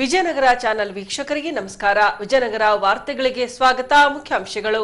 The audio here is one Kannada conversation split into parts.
ವಿಜಯನಗರ ಚಾನೆಲ್ ವೀಕ್ಷಕರಿಗೆ ನಮಸ್ಕಾರ. ವಿಜಯನಗರ ವಾರ್ತೆಗಳಿಗೆ ಸ್ವಾಗತ. ಮುಖ್ಯಾಂಶಗಳು.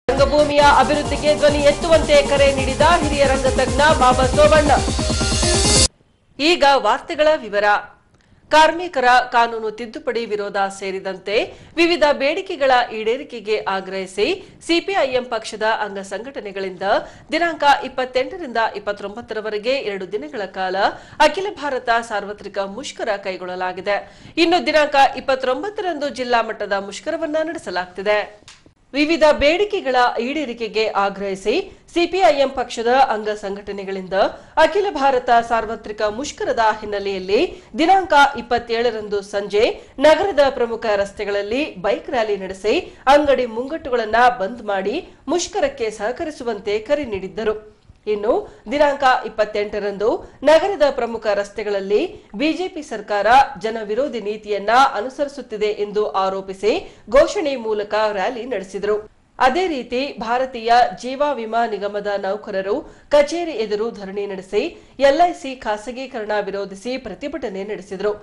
ರಂಗಭೂಮಿಯ ಅಭಿವೃದ್ಧಿಗೆ ಧ್ವನಿ ಎತ್ತುವಂತೆ ಕರೆ ನೀಡಿದ ಹಿರಿಯ ರಂಗತಜ್ಞ ಬಾಬಾ ಸೋಮಣ್ಣ. ಈಗ ವಾರ್ತೆಗಳ ವಿವರ. ಕಾರ್ಮಿಕರ ಕಾನೂನು ತಿದ್ದುಪಡಿ ವಿರೋಧ ಸೇರಿದಂತೆ ವಿವಿಧ ಬೇಡಿಕೆಗಳ ಈಡೇರಿಕೆಗೆ ಆಗ್ರಹಿಸಿ ಸಿಪಿಐಎಂ ಪಕ್ಷದ ಅಂಗ ಸಂಘಟನೆಗಳಿಂದ ದಿನಾಂಕ 28ರಿಂದ 29ರವರೆಗೆ 2 ದಿನಗಳ ಕಾಲ ಅಖಿಲ ಭಾರತ ಸಾರ್ವತ್ರಿಕ ಮುಷ್ಕರ ಕೈಗೊಳ್ಳಲಾಗಿದೆ. ಇನ್ನು ದಿನಾಂಕ 29ರಂದು ಜಿಲ್ಲಾ ಮಟ್ಟದ ಮುಷ್ಕರವನ್ನು ನಡೆಸಲಾಗುತ್ತಿದೆ. ವಿವಿಧ ಬೇಡಿಕೆಗಳ ಈಡೇರಿಕೆಗೆ ಆಗ್ರಹಿಸಿ ಸಿಪಿಐಎಂ ಪಕ್ಷದ ಅಂಗ ಸಂಘಟನೆಗಳಿಂದ ಅಖಿಲ ಭಾರತ ಸಾರ್ವತ್ರಿಕ ಮುಷ್ಕರದ ಹಿನ್ನೆಲೆಯಲ್ಲಿ ದಿನಾಂಕ 27ರಂದು ಸಂಜೆ ನಗರದ ಪ್ರಮುಖ ರಸ್ತೆಗಳಲ್ಲಿ ಬೈಕ್ ರ್ಯಾಲಿ ನಡೆಸಿ ಅಂಗಡಿ ಮುಂಗಟ್ಟುಗಳನ್ನು ಬಂದ್ ಮಾಡಿ ಮುಷ್ಕರಕ್ಕೆ ಸಹಕರಿಸುವಂತೆ ಕರೆ ನೀಡಿದ್ದರು. ಇನ್ನು ದಿನಾಂಕ 28ರಂದು ನಗರದ ಪ್ರಮುಖ ರಸ್ತೆಗಳಲ್ಲಿ ಬಿಜೆಪಿ ಸರ್ಕಾರ ಜನವಿರೋಧಿ ನೀತಿಯನ್ನ ಅನುಸರಿಸುತ್ತಿದೆ ಎಂದು ಆರೋಪಿಸಿ ಘೋಷಣೆ ಮೂಲಕ ರ್ಯಾಲಿ ನಡೆಸಿದರು. ಅದೇ ರೀತಿ ಭಾರತೀಯ ಜೀವ ವಿಮಾ ನಿಗಮದ ನೌಕರರು ಕಚೇರಿ ಎದುರು ಧರಣಿ ನಡೆಸಿ ಎಲ್ಐಸಿ ಖಾಸಗೀಕರಣ ವಿರೋಧಿಸಿ ಪ್ರತಿಭಟನೆ ನಡೆಸಿದರು.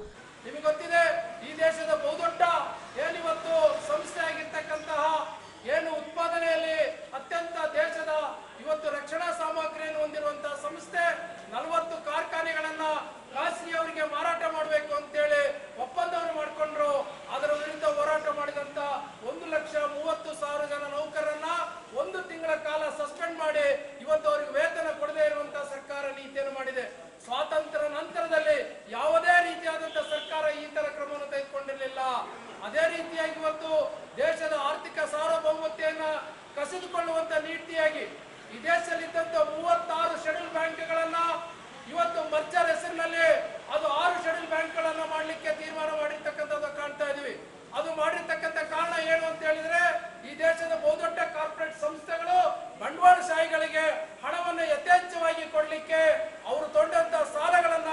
ರಕ್ಷಣಾ ಸಾಮಗ್ರಿಯನ್ನು ಹೊಂದಿರುವಂತಹ ಸಂಸ್ಥೆ 40 ಕಾರ್ಖಾನೆಗಳನ್ನ ಖಾಸಗಿಯವರಿಗೆ ಮಾರಾಟ ಮಾಡಬೇಕು ಅಂತೇಳಿ ಒಪ್ಪಂದವನ್ನು ಮಾಡಿಕೊಂಡ್ರು. ಅದರ ವಿರುದ್ಧ ಹೋರಾಟ ಮಾಡಿದಂತ 1,30,30,000 ಜನ ನೌಕರರನ್ನ 1 ತಿಂಗಳ ಕಾಲ ಸಸ್ಪೆಂಡ್ ಮಾಡಿ ಇವತ್ತು ಅವರಿಗೆ ವೇತನ ಕೊಡದೇ ಇರುವಂತಹ ಸರ್ಕಾರ ನೀತಿಯನ್ನು ಮಾಡಿದೆ. ಸ್ವಾತಂತ್ರ್ಯ ನಂತರದಲ್ಲಿ ಯಾವುದೇ ರೀತಿಯಾದಂತಹ ಸರ್ಕಾರ ಈ ತರ ಕ್ರಮವನ್ನು ತೆಗೆದುಕೊಂಡಿರಲಿಲ್ಲ. ಅದೇ ರೀತಿಯಾಗಿ ಇವತ್ತು ದೇಶದ ಆರ್ಥಿಕ ಸಾರ್ವಭೌಮತೆಯನ್ನ ಕಸಿದುಕೊಳ್ಳುವಂತ ನೀತಿಯಾಗಿ ಈ ದೇಶದಲ್ಲಿದ್ದಂತ 36 ಶೆಡ್ಯೂಲ್ ಬ್ಯಾಂಕ್ಗಳನ್ನ ಇವತ್ತು ಮರ್ಜರ್ ಹೆಸರಿನಲ್ಲಿ ಅದು 6 ಶೆಡ್ಯೂಲ್ ಬ್ಯಾಂಕ್ಗಳನ್ನ ಮಾಡಲಿಕ್ಕೆ ತೀರ್ಮಾನ ಮಾಡಿರ್ತಕ್ಕಂಥದ್ದು ಕಾಣ್ತಾ ಇದೀವಿ. ಅದು ಮಾಡಿರ್ತಕ್ಕಂಥ ಕಾರಣ ಏನು ಅಂತ ಹೇಳಿದ್ರೆ ಈ ದೇಶದ ಬಹುದೊಡ್ಡ ಕಾರ್ಪೊರೇಟ್ ಸಂಸ್ಥೆಗಳು ಬಂಡವಾಳಶಾಹಿಗಳಿಗೆ ಹಣವನ್ನು ಯಥೇಚ್ಛವಾಗಿ ಕೊಡ್ಲಿಕ್ಕೆ ಅವರು ತೊಂದಂತ ಸಾಲಗಳನ್ನ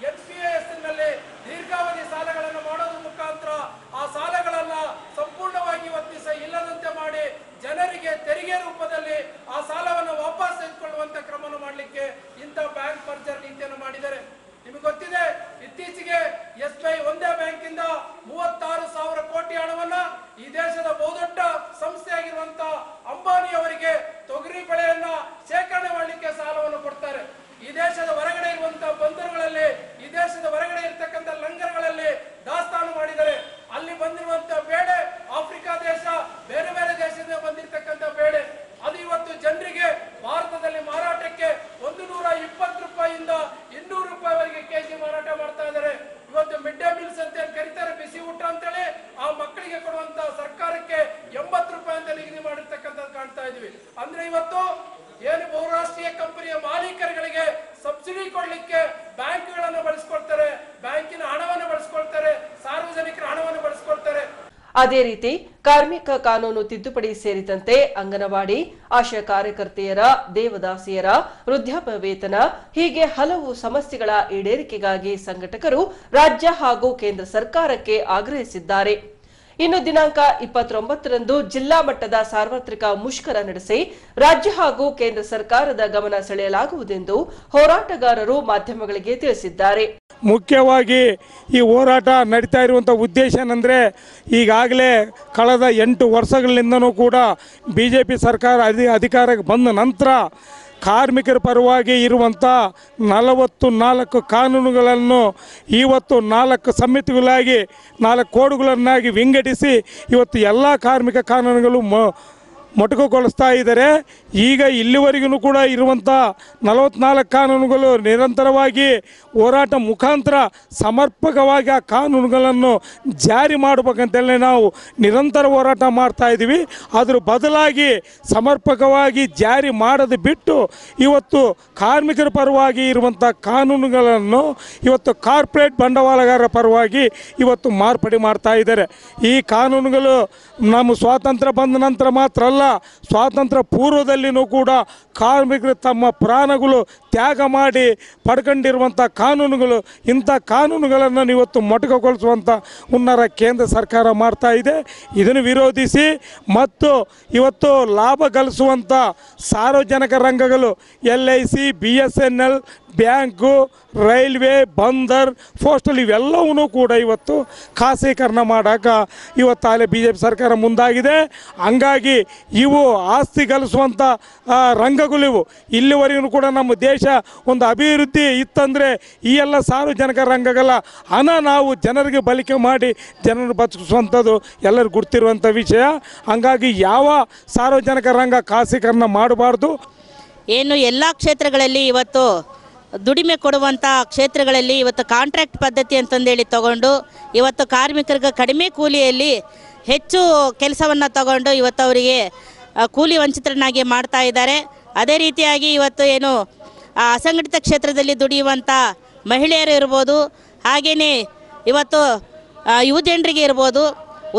ಎನ್ಪಿಎ ಹೆಸರಿನಲ್ಲಿ ದೀರ್ಘಾವಧಿ ಸಾಲಗಳನ್ನು ಮಾಡೋದ್ರ ಮುಖಾಂತರ ಆ ಸಾಲಗಳನ್ನ ಸಂಪೂರ್ಣವಾಗಿ ಇವತ್ತಿಸ ಇಲ್ಲದಂತೆ ಮಾಡಿ ಜನರಿಗೆ ತೆರಿಗೆ ರೂಪದಲ್ಲಿ ಆ ಸಾಲವನ್ನು ವಾಪಸ್ ತೆಗೆದುಕೊಳ್ಳುವಂತ ಕ್ರಮವನ್ನು ಮಾಡಲಿಕ್ಕೆ ಇಂಥ ಬ್ಯಾಂಕ್ ಮರ್ಜರ್ ನೀತಿಯನ್ನು ಮಾಡಿದ್ದಾರೆ. ನಿಮಗೆ ಗೊತ್ತಿದೆ, ಇತ್ತೀಚೆಗೆ ಎಸ್ಬಿಐ ಒಂದೇ ಬ್ಯಾಂಕ್ ಇಂದ 36,000 ಕೋಟಿ ಹಣವನ್ನ ಈ ದೇಶದ ಬಹುದೊಡ್ಡ ಸಂಸ್ಥೆಯಾಗಿರುವಂತಹ ಅಂಬಾನಿ ಅವರಿಗೆ ತೊಗರಿ ಬೆಳೆಯನ್ನ ಶೇಖರಣೆ ಮಾಡಲಿಕ್ಕೆ ಸಾಲವನ್ನು ಕೊಡ್ತಾರೆ. ಈ ದೇಶದ ಹೊರಗಡೆ ಇರುವಂತಹ ಬಂದರುಗಳಲ್ಲಿ, ಈ ದೇಶದ ಹೊರಗಡೆ ಇರತಕ್ಕಂಥ ಲಂಗರ್ಗಳಲ್ಲಿ ದಾಸ್ತಾನು ಮಾಡಿದ್ದಾರೆ. ಅಲ್ಲಿ ಬಂದಿರುವಂತಹ ಬೇಳೆ ಆಫ್ರಿಕಾ ದೇಶ, ಬೇರೆ ಬೇರೆ ದೇಶದಿಂದ ಬಂದಿರತಕ್ಕಂಥ ಬೇಳೆ ಅದು ಇವತ್ತು ಜನರಿಗೆ ಭಾರತದಲ್ಲಿ ಮಾರಾಟಕ್ಕೆ 120 ರೂಪಾಯಿಯಿಂದ 200 ರೂಪಾಯಿವರೆಗೆ ಕೆಜಿ ಮಾರಾಟ ಮಾಡ್ತಾ ಇದ್ದಾರೆ. ಇವತ್ತು ಮಿಡ್ ಡೇ ಮೀಲ್ಸ್ ಅಂತ ಕರೀತಾರೆ, ಬಿಸಿ ಊಟ ಅಂತೇಳಿ ಆ ಮಕ್ಕಳಿಗೆ ಕೊಡುವಂತ ಸರ್ಕಾರಕ್ಕೆ 80 ರೂಪಾಯಿ ಅಂತ ನಿಗದಿ ಮಾಡಿರ್ತಕ್ಕಂಥದ್ದು ಕಾಣ್ತಾ ಇದೀವಿ. ಅಂದ್ರೆ ಇವತ್ತು ಏನು ಬಹುರಾಷ್ಟ್ರೀಯ ಕಂಪನಿಯ ಮಾಲೀಕರುಗಳಿಗೆ ಸಬ್ಸಿಡಿ ಕೊಡ್ಲಿಕ್ಕೆ ಬ್ಯಾಂಕ್ಗಳನ್ನು ಬಳಸ್ಕೊಳ್ತಾರೆ, ಬ್ಯಾಂಕಿನ ಹಣವನ್ನು ಬಳಸ್ಕೊಳ್ತಾರೆ, ಸಾರ್ವಜನಿಕರ ಹಣವನ್ನು ಬಳಸ್ಕೊಳ್ತಾರೆ. ಅದೇ ರೀತಿ ಕಾರ್ಮಿಕ ಕಾನೂನು ತಿದ್ದುಪಡಿ ಸೇರಿದಂತೆ ಅಂಗನವಾಡಿ, ಆಶಾ ಕಾರ್ಯಕರ್ತೆಯರ, ದೇವದಾಸಿಯರ ವೃದ್ಧಾಪ್ಯ ವೇತನ ಹೀಗೆ ಹಲವು ಸಮಸ್ಯೆಗಳ ಈಡೇರಿಕೆಗಾಗಿ ಸಂಘಟಕರು ರಾಜ್ಯ ಹಾಗೂ ಕೇಂದ್ರ ಸರ್ಕಾರಕ್ಕೆ ಆಗ್ರಹಿಸಿದ್ದಾರೆ. ಇನ್ನು ದಿನಾಂಕ 29ರಂದು ಜಿಲ್ಲಾ ಮಟ್ಟದ ಸಾರ್ವತ್ರಿಕ ಮುಷ್ಕರ ನಡೆಸಿ ರಾಜ್ಯ ಹಾಗೂ ಕೇಂದ್ರ ಸರ್ಕಾರದ ಗಮನ ಸೆಳೆಯಲಾಗುವುದೆಂದು ಹೋರಾಟಗಾರರು ಮಾಧ್ಯಮಗಳಿಗೆ ತಿಳಿಸಿದ್ದಾರೆ. ಮುಖ್ಯವಾಗಿ ಈ ಹೋರಾಟ ನಡೀತಾ ಇರುವಂಥ ಉದ್ದೇಶ ಏನಂದರೆ, ಈಗಾಗಲೇ ಕಳೆದ 8 ವರ್ಷಗಳಿಂದನೂ ಕೂಡ BJP ಸರ್ಕಾರ ಅಧಿಕಾರಕ್ಕೆ ಬಂದ ನಂತರ ಕಾರ್ಮಿಕರ ಪರವಾಗಿ ಇರುವಂಥ 44 ಕಾನೂನುಗಳನ್ನು ಇವತ್ತು 4 ಸಮಿತಿಗಳಾಗಿ 4 ಕೋಡ್ಗಳನ್ನಾಗಿ ವಿಂಗಡಿಸಿ ಇವತ್ತು ಎಲ್ಲ ಕಾರ್ಮಿಕ ಕಾನೂನುಗಳು ಮೊಟಕುಗೊಳಿಸ್ತಾ ಇದ್ದಾರೆ. ಈಗ ಇಲ್ಲಿವರೆಗೂ ಕೂಡ ಇರುವಂಥ 44 ಕಾನೂನುಗಳು ನಿರಂತರವಾಗಿ ಹೋರಾಟ ಮುಖಾಂತರ ಸಮರ್ಪಕವಾಗಿ ಆ ಕಾನೂನುಗಳನ್ನು ಜಾರಿ ಮಾಡಬೇಕಂತೇಳಿ ನಾವು ನಿರಂತರ ಹೋರಾಟ ಮಾಡ್ತಾ ಇದ್ದೀವಿ. ಅದ್ರ ಬದಲಾಗಿ ಸಮರ್ಪಕವಾಗಿ ಜಾರಿ ಮಾಡೋದು ಬಿಟ್ಟು ಇವತ್ತು ಕಾರ್ಮಿಕರ ಪರವಾಗಿ ಇರುವಂಥ ಕಾನೂನುಗಳನ್ನು ಇವತ್ತು ಕಾರ್ಪೊರೇಟ್ ಬಂಡವಾಳಗಾರರ ಪರವಾಗಿ ಇವತ್ತು ಮಾರ್ಪಡಿ ಮಾಡ್ತಾ ಇದ್ದಾರೆ. ಈ ಕಾನೂನುಗಳು ನಮ್ಮ ಸ್ವಾತಂತ್ರ್ಯ ಬಂದ ನಂತರ ಮಾತ್ರ ಅಲ್ಲ, ಸ್ವಾತಂತ್ರ್ಯ ಪೂರ್ವದಲ್ಲಿನೂ ಕೂಡ ಕಾರ್ಮಿಕರು ತಮ್ಮ ಪ್ರಾಣಗಳು ತ್ಯಾಗ ಮಾಡಿ ಪಡ್ಕೊಂಡಿರುವಂಥ ಕಾನೂನುಗಳು, ಇಂಥ ಕಾನೂನುಗಳನ್ನು ಇವತ್ತು ಮೊಟಕುಗೊಳಿಸುವಂಥ ಹುನ್ನಾರ ಕೇಂದ್ರ ಸರ್ಕಾರ ಮಾಡ್ತಾ ಇದೆ. ಇದನ್ನು ವಿರೋಧಿಸಿ ಮತ್ತು ಇವತ್ತು ಲಾಭ ಗಳಿಸುವಂಥ ಸಾರ್ವಜನಿಕ ರಂಗಗಳು LIC, BSNL, ಬ್ಯಾಂಕು, ರೈಲ್ವೆ, ಬಂದರ್, ಪೋಸ್ಟಲ್ ಇವೆಲ್ಲವೂ ಕೂಡ ಇವತ್ತು ಖಾಸಗೀಕರಣ ಮಾಡೋಕೆ ಇವತ್ತು ಅಲ್ಲೇ BJP ಸರ್ಕಾರ ಮುಂದಾಗಿದೆ. ಹಂಗಾಗಿ ಇವು ಆಸ್ತಿ ಗಳಿಸುವಂಥ ರಂಗಗಳಿವು. ಇಲ್ಲಿವರೆಗೂ ಕೂಡ ನಮ್ಮ ದೇಶ ಒಂದು ಅಭಿವೃದ್ಧಿ ಇತ್ತಂದರೆ ಈ ಎಲ್ಲ ಸಾರ್ವಜನಿಕ ರಂಗಗಳ ಹಣ ನಾವು ಜನರಿಗೆ ಬಳಕೆ ಮಾಡಿ ಜನರು ಬದುಕಿಸುವಂಥದ್ದು ಎಲ್ಲರಿಗೂ ಗುರ್ತಿರುವಂಥ ವಿಷಯ. ಹಂಗಾಗಿ ಯಾವ ಸಾರ್ವಜನಿಕ ರಂಗ ಖಾಸಗೀಕರಣ ಮಾಡಬಾರ್ದು. ಏನು ಎಲ್ಲ ಕ್ಷೇತ್ರಗಳಲ್ಲಿ ಇವತ್ತು ದುಡಿಮೆ ಕೊಡುವಂಥ ಕ್ಷೇತ್ರಗಳಲ್ಲಿ ಇವತ್ತು ಕಾಂಟ್ರಾಕ್ಟ್ ಪದ್ಧತಿ ಅಂತಂದೇಳಿ ತಗೊಂಡು ಇವತ್ತು ಕಾರ್ಮಿಕರಿಗೆ ಕಡಿಮೆ ಕೂಲಿಯಲ್ಲಿ ಹೆಚ್ಚು ಕೆಲಸವನ್ನು ತಗೊಂಡು ಇವತ್ತು ಅವರಿಗೆ ಕೂಲಿ ವಂಚಿತರನ್ನಾಗಿ ಮಾಡ್ತಾ ಇದ್ದಾರೆ. ಅದೇ ರೀತಿಯಾಗಿ ಇವತ್ತು ಏನು ಅಸಂಘಟಿತ ಕ್ಷೇತ್ರದಲ್ಲಿ ದುಡಿಯುವಂಥ ಮಹಿಳೆಯರು ಇರ್ಬೋದು, ಹಾಗೆಯೇ ಇವತ್ತು ಯುವ ಜನರಿಗೆ ಇರ್ಬೋದು,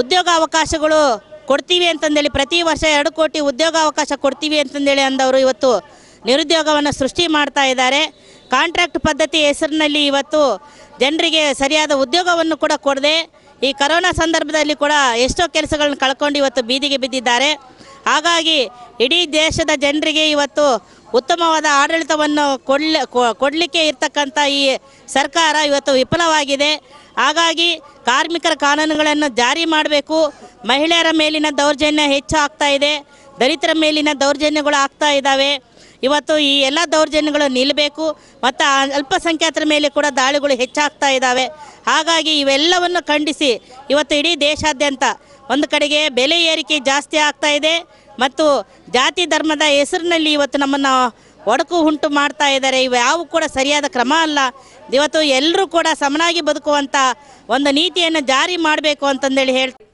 ಉದ್ಯೋಗ ಅವಕಾಶಗಳು ಕೊಡ್ತೀವಿ ಅಂತಂದೇಳಿ ಪ್ರತಿ ವರ್ಷ 2 ಕೋಟಿ ಉದ್ಯೋಗಾವಕಾಶ ಕೊಡ್ತೀವಿ ಅಂತಂದೇಳಿ ಅಂದವರು ಇವತ್ತು ನಿರುದ್ಯೋಗವನ್ನು ಸೃಷ್ಟಿ ಮಾಡ್ತಾ ಇದ್ದಾರೆ. ಕಾಂಟ್ರಾಕ್ಟ್ ಪದ್ಧತಿ ಹೆಸರಿನಲ್ಲಿ ಇವತ್ತು ಜನರಿಗೆ ಸರಿಯಾದ ಉದ್ಯೋಗವನ್ನು ಕೂಡ ಕೊಡದೆ ಈ ಕರೋನಾ ಸಂದರ್ಭದಲ್ಲಿ ಕೂಡ ಎಷ್ಟೋ ಕೆಲಸಗಳನ್ನು ಕಳ್ಕೊಂಡು ಇವತ್ತು ಬೀದಿಗೆ ಬಿದ್ದಿದ್ದಾರೆ. ಹಾಗಾಗಿ ಇಡೀ ದೇಶದ ಜನರಿಗೆ ಇವತ್ತು ಉತ್ತಮವಾದ ಆಡಳಿತವನ್ನು ಕೊಡಲಿಕ್ಕೆ ಇರ್ತಕ್ಕಂಥ ಈ ಸರ್ಕಾರ ಇವತ್ತು ವಿಫಲವಾಗಿದೆ. ಹಾಗಾಗಿ ಕಾರ್ಮಿಕರ ಕಾನೂನುಗಳನ್ನು ಜಾರಿ ಮಾಡಬೇಕು. ಮಹಿಳೆಯರ ಮೇಲಿನ ದೌರ್ಜನ್ಯ ಹೆಚ್ಚು ಆಗ್ತಾ ಇದೆ, ದಲಿತರ ಮೇಲಿನ ದೌರ್ಜನ್ಯಗಳು ಆಗ್ತಾ ಇದ್ದಾವೆ. ಇವತ್ತು ಈ ಎಲ್ಲ ದೌರ್ಜನ್ಯಗಳು ನಿಲ್ಲಬೇಕು ಮತ್ತು ಅಲ್ಪಸಂಖ್ಯಾತರ ಮೇಲೆ ಕೂಡ ದಾಳಿಗಳು ಹೆಚ್ಚಾಗ್ತಾ ಇದ್ದಾವೆ. ಹಾಗಾಗಿ ಇವೆಲ್ಲವನ್ನು ಖಂಡಿಸಿ ಇವತ್ತು ಇಡೀ ದೇಶಾದ್ಯಂತ ಒಂದು ಕಡೆಗೆ ಬೆಲೆ ಏರಿಕೆ ಜಾಸ್ತಿ ಆಗ್ತಾ ಇದೆ ಮತ್ತು ಜಾತಿ ಧರ್ಮದ ಹೆಸರಿನಲ್ಲಿ ಇವತ್ತು ನಮ್ಮನ್ನು ಒಡಕು ಉಂಟು ಮಾಡ್ತಾ ಇದ್ದಾರೆ. ಇವು ಯಾವ ಕೂಡ ಸರಿಯಾದ ಕ್ರಮ ಅಲ್ಲ. ಇವತ್ತು ಎಲ್ಲರೂ ಕೂಡ ಸಮನಾಗಿ ಬದುಕುವಂಥ ಒಂದು ನೀತಿಯನ್ನು ಜಾರಿ ಮಾಡಬೇಕು ಅಂತಂದೇಳಿ ಹೇಳ್ತಾರೆ.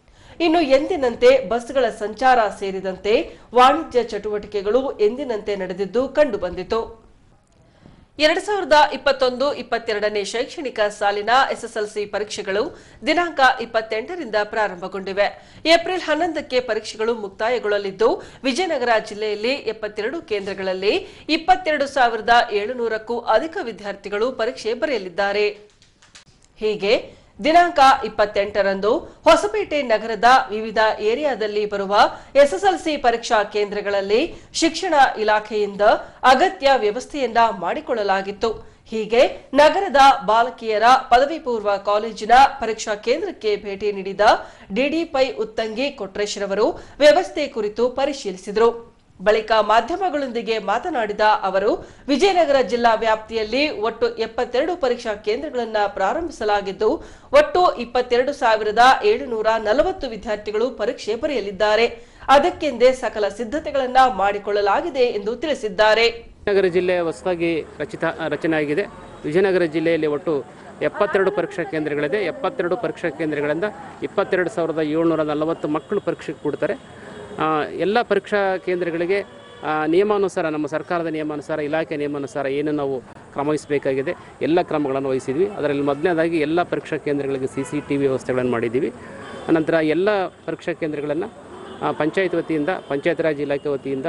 ಇನ್ನು ಎಂದಿನಂತೆ ಬಸ್ಗಳ ಸಂಚಾರ ಸೇರಿದಂತೆ ವಾಣಿಜ್ಯ ಚಟುವಟಿಕೆಗಳು ಎಂದಿನಂತೆ ನಡೆದಿದ್ದು ಕಂಡುಬಂದಿತು. 2021-22ನೇ ಶೈಕ್ಷಣಿಕ ಸಾಲಿನ SSLC ಪರೀಕ್ಷೆಗಳು ದಿನಾಂಕ 28ರಿಂದ ಪ್ರಾರಂಭಗೊಂಡಿವೆ. ಏಪ್ರಿಲ್ 11ಕ್ಕೆ ಪರೀಕ್ಷೆಗಳು ಮುಕ್ತಾಯಗೊಳ್ಳಲಿದ್ದು ವಿಜಯನಗರ ಜಿಲ್ಲೆಯಲ್ಲಿ 72 ಕೇಂದ್ರಗಳಲ್ಲಿ 22,700ಕ್ಕೂ ಅಧಿಕ ವಿದ್ಯಾರ್ಥಿಗಳು ಪರೀಕ್ಷೆ ಬರೆಯಲಿದ್ದಾರೆ. ಹೀಗೆ ದಿನಾಂಕ 28ರಂದು ಹೊಸಪೇಟೆ ನಗರದ ವಿವಿಧ ಏರಿಯಾದಲ್ಲಿ ಬರುವ SSLC ಪರೀಕ್ಷಾ ಕೇಂದ್ರಗಳಲ್ಲಿ ಶಿಕ್ಷಣ ಇಲಾಖೆಯಿಂದ ಅಗತ್ಯ ವ್ಯವಸ್ಥೆಯನ್ನ ಮಾಡಿಕೊಳ್ಳಲಾಗಿತ್ತು. ಹೀಗೆ ನಗರದ ಬಾಲಕಿಯರ ಪದವಿ ಪೂರ್ವ ಕಾಲೇಜಿನ ಪರೀಕ್ಷಾ ಕೇಂದ್ರಕ್ಕೆ ಭೇಟಿ ನೀಡಿದ DD ಪೈ ಉತ್ತಂಗಿ ಕೊಟ್ರೇಶ್ರವರು ವ್ಯವಸ್ಥೆ ಕುರಿತು ಪರಿಶೀಲಿಸಿದರು. ಬಳಿಕ ಮಾಧ್ಯಮಗಳೊಂದಿಗೆ ಮಾತನಾಡಿದ ಅವರು ವಿಜಯನಗರ ಜಿಲ್ಲಾ ವ್ಯಾಪ್ತಿಯಲ್ಲಿ ಒಟ್ಟು 72 ಪರೀಕ್ಷಾ ಕೇಂದ್ರಗಳನ್ನು ಪ್ರಾರಂಭಿಸಲಾಗಿದ್ದು ಒಟ್ಟು 22,740 ವಿದ್ಯಾರ್ಥಿಗಳು ಪರೀಕ್ಷೆ ಬರೆಯಲಿದ್ದಾರೆ. ಅದಕ್ಕೆಂದೇ ಸಕಲ ಸಿದ್ಧತೆಗಳನ್ನು ಮಾಡಿಕೊಳ್ಳಲಾಗಿದೆ ಎಂದು ತಿಳಿಸಿದ್ದಾರೆ. ವಿಜಯನಗರ ಜಿಲ್ಲೆ ಹೊಸದಾಗಿ ರಚನೆಯಾಗಿದೆ. ವಿಜಯನಗರ ಜಿಲ್ಲೆಯಲ್ಲಿ ಒಟ್ಟು 72 ಪರೀಕ್ಷಾ ಕೇಂದ್ರಗಳಿದೆ. 72 ಪರೀಕ್ಷಾ ಕೇಂದ್ರಗಳಿಂದ 22,740 ಮಕ್ಕಳು ಪರೀಕ್ಷೆಗೆ ಕೊಡ್ತಾರೆ. ಎಲ್ಲ ಪರೀಕ್ಷಾ ಕೇಂದ್ರಗಳಿಗೆ ನಿಯಮಾನುಸಾರ, ನಮ್ಮ ಸರ್ಕಾರದ ನಿಯಮಾನುಸಾರ, ಇಲಾಖೆ ನಿಯಮಾನುಸಾರ ಏನು ನಾವು ಕ್ರಮ ವಹಿಸಬೇಕಾಗಿದೆ ಎಲ್ಲ ಕ್ರಮಗಳನ್ನು ವಹಿಸಿದ್ವಿ. ಅದರಲ್ಲಿ ಮೊದಲನೇದಾಗಿ ಎಲ್ಲ ಪರೀಕ್ಷಾ ಕೇಂದ್ರಗಳಿಗೆ CCTV ವ್ಯವಸ್ಥೆಗಳನ್ನು ಮಾಡಿದ್ದೀವಿ. ಅನಂತರ ಎಲ್ಲ ಪರೀಕ್ಷಾ ಕೇಂದ್ರಗಳನ್ನು ಪಂಚಾಯತ್ ವತಿಯಿಂದ, ಪಂಚಾಯತ್ ರಾಜ್ ಇಲಾಖೆ ವತಿಯಿಂದ,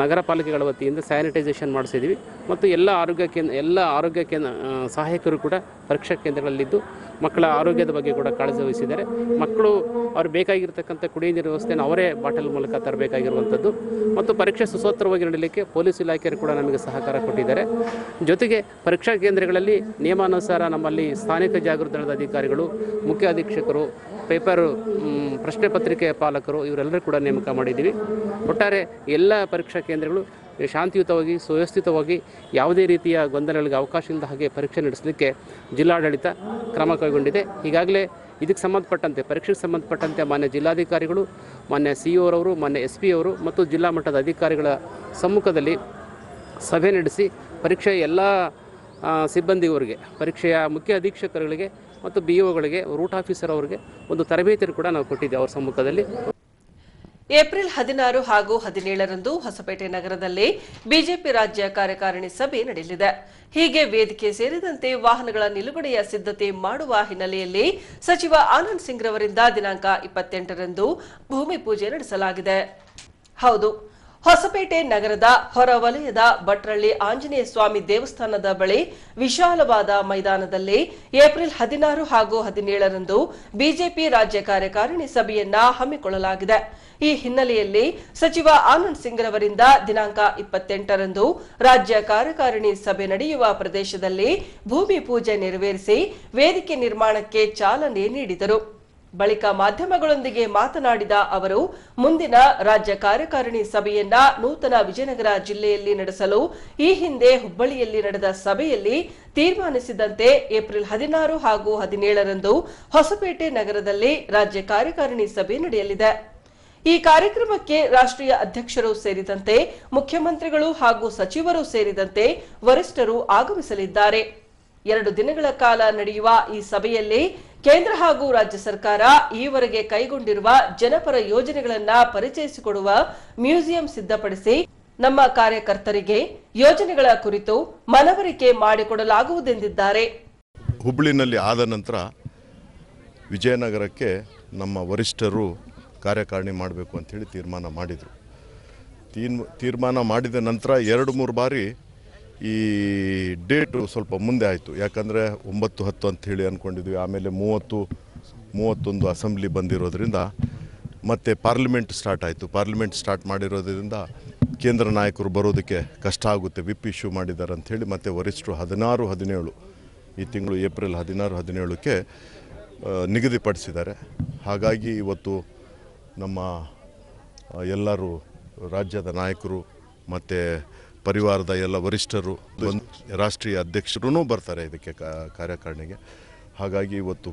ನಗರ ಪಾಲಿಕೆಗಳ ವತಿಯಿಂದ ಸ್ಯಾನಿಟೈಸೇಷನ್ ಮಾಡಿಸಿದ್ವಿ. ಮತ್ತು ಎಲ್ಲ ಆರೋಗ್ಯ ಸಹಾಯಕರು ಕೂಡ ಪರೀಕ್ಷಾ ಕೇಂದ್ರಗಳಲ್ಲಿದ್ದು ಮಕ್ಕಳ ಆರೋಗ್ಯದ ಬಗ್ಗೆ ಕೂಡ ಕಾಳಜಿ ವಹಿಸಿದ್ದಾರೆ. ಮಕ್ಕಳು ಅವ್ರು ಬೇಕಾಗಿರ್ತಕ್ಕಂಥ ಕುಡಿಯುವ ನೀರಿನ ವ್ಯವಸ್ಥೆಯನ್ನು ಅವರೇ ಬಾಟಲ್ ಮೂಲಕ ತರಬೇಕಾಗಿರುವಂಥದ್ದು ಮತ್ತು ಪರೀಕ್ಷೆ ಸುಸೂತ್ರವಾಗಿ ನಡೀಲಿಕ್ಕೆ ಪೊಲೀಸ್ ಇಲಾಖೆಯರು ಕೂಡ ನಮಗೆ ಸಹಕಾರ ಕೊಟ್ಟಿದ್ದಾರೆ. ಜೊತೆಗೆ ಪರೀಕ್ಷಾ ಕೇಂದ್ರಗಳಲ್ಲಿ ನಿಯಮಾನುಸಾರ ನಮ್ಮಲ್ಲಿ ಸ್ಥಾನಿಕ ಜಾಗೃತಿ ದಳದ ಅಧಿಕಾರಿಗಳು, ಮುಖ್ಯ ಅಧೀಕ್ಷಕರು, ಪೇಪರ್ ಪ್ರಶ್ನೆ ಪತ್ರಿಕೆಯ ಪಾಲಕರು ಇವರೆಲ್ಲರೂ ಕೂಡ ನೇಮಕ ಮಾಡಿದ್ದೀವಿ. ಒಟ್ಟಾರೆ ಎಲ್ಲ ಪರೀಕ್ಷಾ ಕೇಂದ್ರಗಳು ಶಾಂತಿಯುತವಾಗಿ ಸುವ್ಯವಸ್ಥಿತವಾಗಿ ಯಾವುದೇ ರೀತಿಯ ಗೊಂದಲಗಳಿಗೆ ಅವಕಾಶ ಇಲ್ಲದ ಹಾಗೆ ಪರೀಕ್ಷೆ ನಡೆಸಲಿಕ್ಕೆ ಜಿಲ್ಲಾಡಳಿತ ಕ್ರಮ ಕೈಗೊಂಡಿದೆ. ಈಗಾಗಲೇ ಇದಕ್ಕೆ ಸಂಬಂಧಪಟ್ಟಂತೆ ಪರೀಕ್ಷೆಗೆ ಸಂಬಂಧಪಟ್ಟಂತೆ ಮಾನ್ಯ ಜಿಲ್ಲಾಧಿಕಾರಿಗಳು, ಮಾನ್ಯ CO ರವರು, ಮಾನ್ಯ SP ಅವರು ಮತ್ತು ಜಿಲ್ಲಾ ಮಟ್ಟದ ಅಧಿಕಾರಿಗಳ ಸಮ್ಮುಖದಲ್ಲಿ ಸಭೆ ನಡೆಸಿ ಪರೀಕ್ಷೆಯ ಎಲ್ಲ ಸಿಬ್ಬಂದಿಯವರಿಗೆ, ಪರೀಕ್ಷೆಯ ಮುಖ್ಯ ಅಧೀಕ್ಷಕರುಗಳಿಗೆ ಮತ್ತು BOಗಳಿಗೆ, ರೂಟ್ ಆಫೀಸರ್ ಅವರಿಗೆ ಒಂದು ತರಬೇತಿ ಕೂಡ ನಾವು ಕೊಟ್ಟಿದ್ದೇವೆ ಅವರ ಸಮ್ಮುಖದಲ್ಲಿ. ಏಪ್ರಿಲ್ 16 ಹಾಗೂ 17ರಂದು ಹೊಸಪೇಟೆ ನಗರದಲ್ಲಿ ಬಿಜೆಪಿ ರಾಜ್ಯ ಕಾರ್ಯಕಾರಿಣಿ ಸಭೆ ನಡೆಯಲಿದೆ. ಹೀಗೆ ವೇದಿಕೆ ಸೇರಿದಂತೆ ವಾಹನಗಳ ನಿಲುಗಡೆಯ ಸಿದ್ಧತೆ ಮಾಡುವ ಹಿನ್ನೆಲೆಯಲ್ಲಿ ಸಚಿವ ಆನಂದ್ ಸಿಂಗ್ ರವರಿಂದ ದಿನಾಂಕ 28ರಂದು ಭೂಮಿ ಪೂಜೆ ನಡೆಸಲಾಗಿದೆ. ಹೌದು, ಹೊಸಪೇಟೆ ನಗರದ ಹೊರವಲಯದ ಭಟ್ರಳ್ಳಿ ಆಂಜನೇಯ ಸ್ವಾಮಿ ದೇವಸ್ಥಾನದ ಬಳಿ ವಿಶಾಲವಾದ ಮೈದಾನದಲ್ಲಿ ಏಪ್ರಿಲ್ 16 ಹಾಗೂ 17ರಂದು ಬಿಜೆಪಿ ರಾಜ್ಯ ಕಾರ್ಯಕಾರಿಣಿ ಸಭೆಯನ್ನ ಹಮ್ಮಿಕೊಳ್ಳಲಾಗಿದೆ. ಈ ಹಿನ್ನೆಲೆಯಲ್ಲಿ ಸಚಿವ ಆನಂದ್ ಸಿಂಗ್ ರವರಿಂದ ದಿನಾಂಕ 28ರಂದು ರಾಜ್ಯ ಕಾರ್ಯಕಾರಿಣಿ ಸಭೆ ನಡೆಯುವ ಪ್ರದೇಶದಲ್ಲಿ ಭೂಮಿ ಪೂಜೆ ನೆರವೇರಿಸಿ ವೇದಿಕೆ ನಿರ್ಮಾಣಕ್ಕೆ ಚಾಲನೆ ನೀಡಿದರು. ಬಳಿಕ ಮಾಧ್ಯಮಗಳೊಂದಿಗೆ ಮಾತನಾಡಿದ ಅವರು, ಮುಂದಿನ ರಾಜ್ಯ ಕಾರ್ಯಕಾರಿಣಿ ಸಭೆಯನ್ನ ನೂತನ ವಿಜಯನಗರ ಜಿಲ್ಲೆಯಲ್ಲಿ ನಡೆಸಲು ಈ ಹಿಂದೆ ಹುಬ್ಬಳ್ಳಿಯಲ್ಲಿ ನಡೆದ ಸಭೆಯಲ್ಲಿ ತೀರ್ಮಾನಿಸಿದಂತೆ ಏಪ್ರಿಲ್ 16 ಹಾಗೂ 17ರಂದು ಹೊಸಪೇಟೆ ನಗರದಲ್ಲಿ ರಾಜ್ಯ ಕಾರ್ಯಕಾರಿಣಿ ಸಭೆ ನಡೆಯಲಿದೆ. ಈ ಕಾರ್ಯಕ್ರಮಕ್ಕೆ ರಾಷ್ಟ್ರೀಯ ಅಧ್ಯಕ್ಷರು ಸೇರಿದಂತೆ ಮುಖ್ಯಮಂತ್ರಿಗಳು ಹಾಗೂ ಸಚಿವರು ಸೇರಿದಂತೆ ವರಿಷ್ಠರು ಆಗಮಿಸಲಿದ್ದಾರೆ. 2 ದಿನಗಳ ಕಾಲ ನಡೆಯುವ ಈ ಸಭೆಯಲ್ಲಿ ಕೇಂದ್ರ ಹಾಗೂ ರಾಜ್ಯ ಸರ್ಕಾರ ಈವರೆಗೆ ಕೈಗೊಂಡಿರುವ ಜನಪರ ಯೋಜನೆಗಳನ್ನ ಪರಿಚಯಿಸಿಕೊಡುವ ಮ್ಯೂಸಿಯಂ ಸಿದ್ಧಪಡಿಸಿ ನಮ್ಮ ಕಾರ್ಯಕರ್ತರಿಗೆ ಯೋಜನೆಗಳ ಕುರಿತು ಮನವರಿಕೆ ಮಾಡಿಕೊಡಲಾಗುವುದೆಂದಿದ್ದಾರೆ. ಹುಬ್ಬಳ್ಳಿನಲ್ಲಿ ಆದ ನಂತರ ವಿಜಯನಗರಕ್ಕೆ ನಮ್ಮ ವರಿಷ್ಠರು ಕಾರ್ಯಕಾರಿಣಿ ಮಾಡಬೇಕು ಅಂಥೇಳಿ ತೀರ್ಮಾನ ಮಾಡಿದರು. ತೀರ್ಮಾನ ಮಾಡಿದ ನಂತರ 2-3 ಬಾರಿ ಈ ಡೇಟು ಸ್ವಲ್ಪ ಮುಂದೆ ಆಯಿತು. ಯಾಕಂದರೆ 9-10 ಅಂಥೇಳಿ ಅಂದ್ಕೊಂಡಿದ್ವಿ. ಆಮೇಲೆ 30-31 ಅಸೆಂಬ್ಲಿ ಬಂದಿರೋದ್ರಿಂದ ಮತ್ತು ಪಾರ್ಲಿಮೆಂಟ್ ಸ್ಟಾರ್ಟ್ ಆಯಿತು. ಪಾರ್ಲಿಮೆಂಟ್ ಸ್ಟಾರ್ಟ್ ಮಾಡಿರೋದ್ರಿಂದ ಕೇಂದ್ರ ನಾಯಕರು ಬರೋದಕ್ಕೆ ಕಷ್ಟ ಆಗುತ್ತೆ, ವಿಪ್ ಇಶ್ಯೂ ಮಾಡಿದ್ದಾರೆ ಅಂಥೇಳಿ ಮತ್ತೆ ವರಿಷ್ಠರು 16-17 ಈ ತಿಂಗಳು ಏಪ್ರಿಲ್ 16-17ಕ್ಕೆ ನಿಗದಿಪಡಿಸಿದ್ದಾರೆ. ಹಾಗಾಗಿ ಇವತ್ತು ನಮ್ಮ ಎಲ್ಲರೂ ರಾಜ್ಯದ ನಾಯಕರು ಮತ್ತು ಪರಿವಾರದ ಎಲ್ಲ ವರಿಷ್ಠರು, ರಾಷ್ಟ್ರೀಯ ಅಧ್ಯಕ್ಷರೂ ಬರ್ತಾರೆ ಇದಕ್ಕೆ ಕಾರ್ಯಕಾರಿಣಿಗೆ. ಹಾಗಾಗಿ ಇವತ್ತು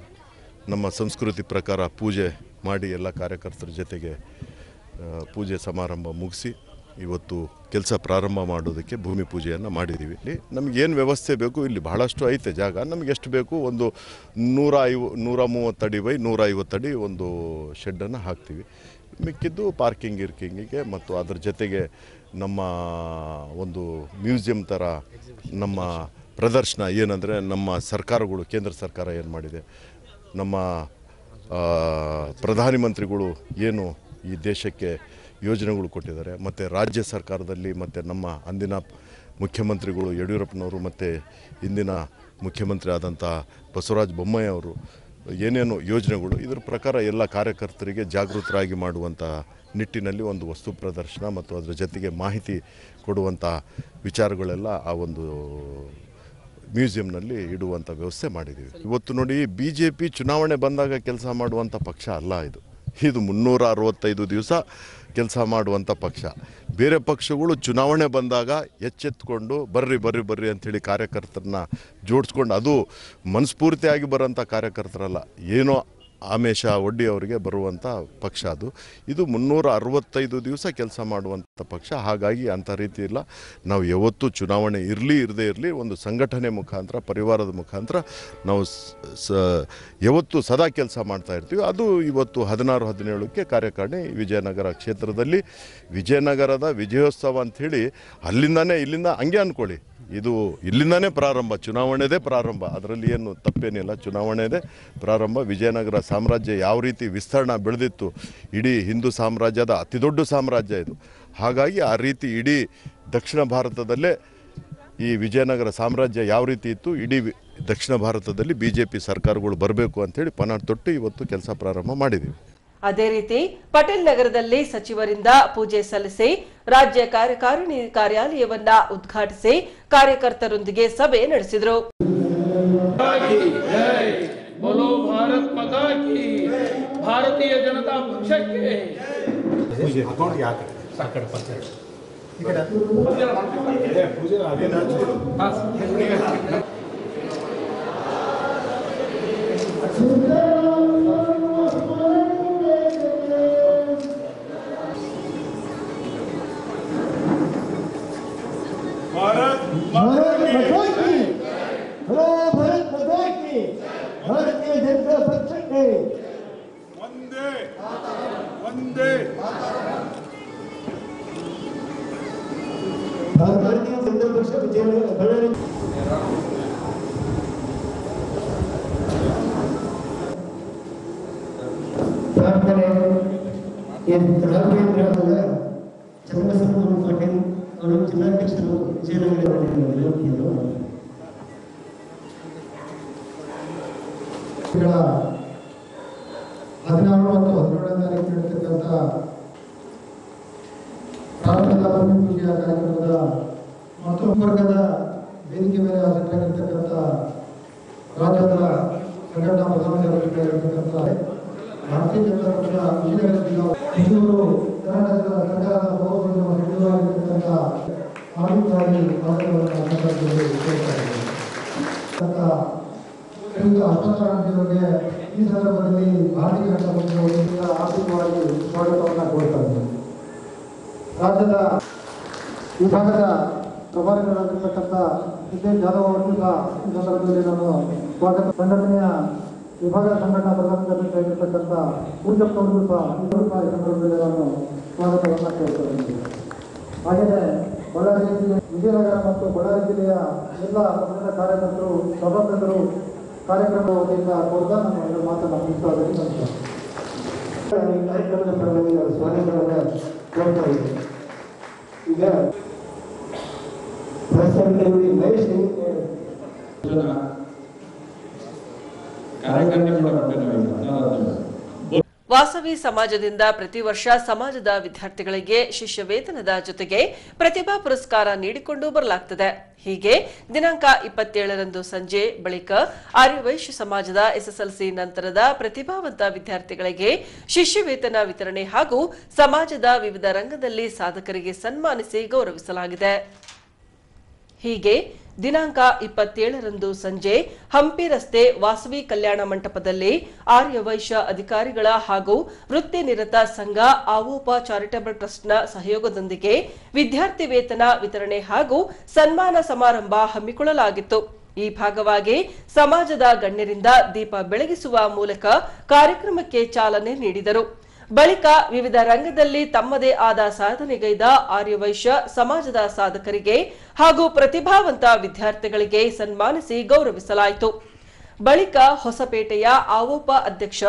ನಮ್ಮ ಸಂಸ್ಕೃತಿ ಪ್ರಕಾರ ಪೂಜೆ ಮಾಡಿ ಎಲ್ಲ ಕಾರ್ಯಕರ್ತರ ಜೊತೆಗೆ ಪೂಜೆ ಸಮಾರಂಭ ಮುಗಿಸಿ ಇವತ್ತು ಕೆಲಸ ಪ್ರಾರಂಭ ಮಾಡೋದಕ್ಕೆ ಭೂಮಿ ಪೂಜೆಯನ್ನು ಮಾಡಿದ್ದೀವಿ. ಇಲ್ಲಿ ನಮಗೇನು ವ್ಯವಸ್ಥೆ ಬೇಕು, ಇಲ್ಲಿ ಬಹಳಷ್ಟು ಐತೆ ಜಾಗ, ನಮಗೆ ಎಷ್ಟು ಬೇಕು ಒಂದು 130 ಅಡಿ ಬೈ 150 ಅಡಿ ಒಂದು ಶೆಡ್ಡನ್ನು ಹಾಕ್ತೀವಿ. ಮಿಕ್ಕಿದ್ದು ಪಾರ್ಕಿಂಗಿಗೆ ಮತ್ತು ಅದರ ಜೊತೆಗೆ ನಮ್ಮ ಒಂದು ಮ್ಯೂಸಿಯಂ ಥರ ನಮ್ಮ ಪ್ರದರ್ಶನ ಏನಂದರೆ ನಮ್ಮ ಸರ್ಕಾರಗಳು, ಕೇಂದ್ರ ಸರ್ಕಾರ ಏನು ಮಾಡಿದೆ, ನಮ್ಮ ಪ್ರಧಾನಮಂತ್ರಿಗಳು ಏನು ಈ ದೇಶಕ್ಕೆ ಯೋಜನೆಗಳು ಕೊಟ್ಟಿದ್ದಾರೆ, ಮತ್ತು ರಾಜ್ಯ ಸರ್ಕಾರದಲ್ಲಿ ಮತ್ತು ನಮ್ಮ ಅಂದಿನ ಮುಖ್ಯಮಂತ್ರಿಗಳು ಯಡಿಯೂರಪ್ಪನವರು ಮತ್ತು ಇಂದಿನ ಮುಖ್ಯಮಂತ್ರಿ ಆದಂಥ ಬಸವರಾಜ ಬೊಮ್ಮಾಯಿ ಅವರು ಏನೇನು ಯೋಜನೆಗಳು, ಇದರ ಪ್ರಕಾರ ಎಲ್ಲ ಕಾರ್ಯಕರ್ತರಿಗೆ ಜಾಗೃತರಾಗಿ ಮಾಡುವಂಥ ನಿಟ್ಟಿನಲ್ಲಿ ಒಂದು ವಸ್ತು ಪ್ರದರ್ಶನ ಮತ್ತು ಅದರ ಜೊತೆಗೆ ಮಾಹಿತಿ ಕೊಡುವಂಥ ವಿಚಾರಗಳೆಲ್ಲ ಆ ಒಂದು ಮ್ಯೂಸಿಯಂನಲ್ಲಿ ಇಡುವಂಥ ವ್ಯವಸ್ಥೆ ಮಾಡಿದ್ದೀವಿ. ಇವತ್ತು ನೋಡಿ, BJP ಚುನಾವಣೆ ಬಂದಾಗ ಕೆಲಸ ಮಾಡುವಂಥ ಪಕ್ಷ ಅಲ್ಲ ಇದು. 365 ದಿವಸ ಕೆಲಸ ಮಾಡುವಂಥ ಪಕ್ಷ. ಬೇರೆ ಪಕ್ಷಗಳು ಚುನಾವಣೆ ಬಂದಾಗ ಎಚ್ಚೆತ್ಕೊಂಡು ಬರ್ರಿ ಅಂಥೇಳಿ ಕಾರ್ಯಕರ್ತರನ್ನ ಜೋಡಿಸ್ಕೊಂಡು, ಅದು ಮನಸ್ಫೂರ್ತಿಯಾಗಿ ಬರೋಂಥ ಕಾರ್ಯಕರ್ತರಲ್ಲ, ಏನೋ ಆಮೇಶ ಒಡ್ಡಿ ಅವರಿಗೆ ಬರುವಂಥ ಪಕ್ಷ ಅದು. ಇದು 365 ದಿವಸ ಕೆಲಸ ಮಾಡುವಂಥ ಪಕ್ಷ. ಹಾಗಾಗಿ ಅಂಥ ರೀತಿ ಇಲ್ಲ. ನಾವು ಯಾವತ್ತೂ ಚುನಾವಣೆ ಇರಲಿ ಇರದೇ ಇರಲಿ ಒಂದು ಸಂಘಟನೆ ಮುಖಾಂತರ, ಪರಿವಾರದ ಮುಖಾಂತರ ನಾವು ಯಾವತ್ತೂ ಸದಾ ಕೆಲಸ ಮಾಡ್ತಾ ಇರ್ತೀವಿ. ಅದು ಇವತ್ತು 16-17ಕ್ಕೆ ಕಾರ್ಯಕಾರಿಣಿ ವಿಜಯನಗರ ಕ್ಷೇತ್ರದಲ್ಲಿ, ವಿಜಯನಗರದ ವಿಜಯೋತ್ಸವ ಅಂಥೇಳಿ ಇಲ್ಲಿಂದ ಹಂಗೆ ಅಂದ್ಕೊಳ್ಳಿ, ಇದು ಇಲ್ಲಿಂದನೇ ಪ್ರಾರಂಭ, ಚುನಾವಣೆದೇ ಪ್ರಾರಂಭ, ಅದರಲ್ಲಿ ಏನು ತಪ್ಪೇನಿಲ್ಲ. ಚುನಾವಣೆದೇ ಪ್ರಾರಂಭ. ವಿಜಯನಗರ ಸಾಮ್ರಾಜ್ಯ ಯಾವ ರೀತಿ ವಿಸ್ತರಣೆ ಬೆಳೆದಿತ್ತು, ಇಡೀ ಹಿಂದೂ ಸಾಮ್ರಾಜ್ಯದ ಅತಿ ದೊಡ್ಡ ಸಾಮ್ರಾಜ್ಯ ಇದು. ಹಾಗಾಗಿ ಆ ರೀತಿ ಇಡೀ ದಕ್ಷಿಣ ಭಾರತದಲ್ಲೇ ಈ ವಿಜಯನಗರ ಸಾಮ್ರಾಜ್ಯ ಯಾವ ರೀತಿ ಇತ್ತು, ಇಡೀ ದಕ್ಷಿಣ ಭಾರತದಲ್ಲಿ BJP ಸರ್ಕಾರಗಳು ಬರಬೇಕು ಅಂಥೇಳಿ ಪಣ ತೊಟ್ಟು ಇವತ್ತು ಕೆಲಸ ಪ್ರಾರಂಭ ಮಾಡಿದ್ದೀವಿ. ಅದೇ ರೀತಿ ಪಟೇಲ್ ನಗರದಲ್ಲಿ ಸಚಿವರಿಂದ ಪೂಜೆ ಸಲ್ಲಿಸಿ ರಾಜ್ಯ ಕಾರ್ಯಕಾರಿಣಿ ಕಾರ್ಯಾಲಯವನ್ನ ಉದ್ಘಾಟಿಸಿ ಕಾರ್ಯಕರ್ತರೊಂದಿಗೆ ಸಭೆ ನಡೆಸಿದರು. ಭಾರತೀಯ ಜನತಾ ಪಕ್ಷಕ್ಕೆ भारतीय जनता पक्ष के वंदे वंदे भारतीय जनता पक्ष बಳ್ಳಾರಿ ಪ್ರಾರ್ಥನೆ ರಾಘವೇಂದ್ರ ಚಂದ್ರಶೇಖರ ಪಾಟೀಲ್ ಅವರು ಜಿಲ್ಲಾಧ್ಯಕ್ಷರು ವಿಜಯನಗರ ಜಿಲ್ಲೆಗಳ 16 ಮತ್ತು 17ನೇ ತಾರೀಕು ನಡೆತಕ್ಕಂಥ ಪ್ರಾರಂಭದ ಭೂಮಿ ಪೂಜೆಯ ಕಾರ್ಯಕ್ರಮದ ಮತ್ತು ವರ್ಗದ ವೇದಿಕೆ ಮೇಲೆ ಹಾಜರಾಗಿರ್ತಕ್ಕಂಥ ರಾಜ್ಯದ ಸಂಘಟನಾ ಪ್ರಧಾನ ಕಾರ್ಯದರ್ಶಿಯಾಗಿರ್ತಕ್ಕಂಥ ಭಾರತೀಯ ಜನತಾ ಪಕ್ಷ ವಿಜಯನಗರ ಜಿಲ್ಲಾ ಬೆಂಗಳೂರು ಕರ್ನಾಟಕದ ಸರ್ಕಾರದ ಬಹುಸಂಖ್ಯಾತ ಸಚಿವರಾಗಿರ್ತಕ್ಕಂಥ ಆದಿತ್ಯವಾಗಿ ಅವರಿಗೆ ಈ ಸಂದರ್ಭದಲ್ಲಿ ಭಾರತೀಯ ಜನತಾ ಪಕ್ಷ ವತಿಯಿಂದ ಆರ್ಥಿಕವಾಗಿ ಸ್ವಾಗತವನ್ನು ಕೋರ್ತಾ ಇದ್ದೇನೆ. ರಾಜ್ಯದ ವಿಭಾಗದ ಪ್ರಭಾರಿಗಳಾಗಿರ್ತಕ್ಕಂಥ ಸಿದ್ದೇಶ್ ಜಾಧವ್ ಅವರಿಗೂ ಸಹ ಈ ಸಂದರ್ಭದಲ್ಲಿ ನಾನು ಸ್ವಾಗತ ಸಂಘಟನೆಯ ವಿಭಾಗದ ಸಂಘಟನಾ ಪ್ರಧಾನ ಕಾರ್ಯದರ್ಶಿಯಾಗಿರ್ತಕ್ಕಂಥ ಪೂಜಪ್ಪನವರಿಗೂ ಸಹ ಈ ಸಂದರ್ಭದಲ್ಲಿ ನಾನು ಸ್ವಾಗತವನ್ನು ಕೇಳ್ತಾ ಇದ್ದೇನೆ. ಹಾಗೆಯೇ ಬಳ್ಳಾರಿ ಜಿಲ್ಲೆ ವಿಜಯನಗರ ಮತ್ತು ಬಳ್ಳಾರಿ ಜಿಲ್ಲೆಯ ಎಲ್ಲ ಪಕ್ಷದ ಕಾರ್ಯಕರ್ತರು ಸಭಾಸದರು ಕಾರ್ಯಕ್ರಮದ ವತಿಯಿಂದ ಕೋರ್ತಾ ನಾನು ಎರಡು ಮಾತನ್ನು ಮುಗಿಸ್ತಾ ಇದ್ದೀನಿ. ಈ ಕಾರ್ಯಕ್ರಮದ ಪರವಾಗಿ ಸ್ವಾಗತವನ್ನು ಕೋರ್ತಾ ಇದ್ದೀನಿ. ಈಗ ಪ್ರಸ್ತುತದಲ್ಲಿ ಮಹೇಶ್ ವಾಸವಿ ಸಮಾಜದಿಂದ ಪ್ರತಿ ವರ್ಷ ಸಮಾಜದ ವಿದ್ಯಾರ್ಥಿಗಳಿಗೆ ಶಿಷ್ಯ ವೇತನದ ಜೊತೆಗೆ ಪ್ರತಿಭಾ ಪುರಸ್ಕಾರ ನೀಡಿಕೊಂಡು ಬರಲಾಗುತ್ತದೆ. ಹೀಗೆ ದಿನಾಂಕ 27ರಂದು ಸಂಜೆ ಬಳಿಕ ಆರ್ಯವೈಶ್ಯ ಸಮಾಜದ ಎಸ್ಎಸ್ಎಲ್ಸಿ ನಂತರದ ಪ್ರತಿಭಾವಂತ ವಿದ್ಯಾರ್ಥಿಗಳಿಗೆ ಶಿಷ್ಯ ವೇತನ ವಿತರಣೆ ಹಾಗೂ ಸಮಾಜದ ವಿವಿಧ ರಂಗದಲ್ಲಿ ಸಾಧಕರಿಗೆ ಸನ್ಮಾನಿಸಿ ಗೌರವಿಸಲಾಗಿದೆ. ಹೀಗೆ ದಿನಾಂಕ 27ರಂದು ಸಂಜೆ ಹಂಪಿ ರಸ್ತೆ ವಾಸವಿ ಕಲ್ಯಾಣ ಮಂಟಪದಲ್ಲಿ ಆರ್ಯವೈಶ್ಯ ಅಧಿಕಾರಿಗಳ ಹಾಗೂ ವೃತ್ತಿ ನಿರತ ಸಂಘ ಆವೋಪ ಚಾರಿಟಬಲ್ ಟ್ರಸ್ಟ್ನ ಸಹಯೋಗದೊಂದಿಗೆ ವಿದ್ಯಾರ್ಥಿ ವೇತನ ವಿತರಣೆ ಹಾಗೂ ಸನ್ಮಾನ ಸಮಾರಂಭ ಹಮ್ಮಿಕೊಳ್ಳಲಾಗಿತ್ತು. ಈ ಭಾಗವಾಗಿ ಸಮಾಜದ ಗಣ್ಯರಿಂದ ದೀಪ ಬೆಳಗಿಸುವ ಮೂಲಕ ಕಾರ್ಯಕ್ರಮಕ್ಕೆ ಚಾಲನೆ ನೀಡಿದರು. ಬಳಿಕ ವಿವಿಧ ರಂಗದಲ್ಲಿ ತಮ್ಮದೇ ಆದ ಸಾಧನೆಗೈದ ಆರ್ಯವೈಶ್ಯ ಸಮಾಜದ ಸಾಧಕರಿಗೆ ಹಾಗೂ ಪ್ರತಿಭಾವಂತ ವಿದ್ಯಾರ್ಥಿಗಳಿಗೆ ಸನ್ಮಾನಿಸಿ ಗೌರವಿಸಲಾಯಿತು. ಬಳಿಕ ಹೊಸಪೇಟೆಯ ಆವೋಪ ಅಧ್ಯಕ್ಷ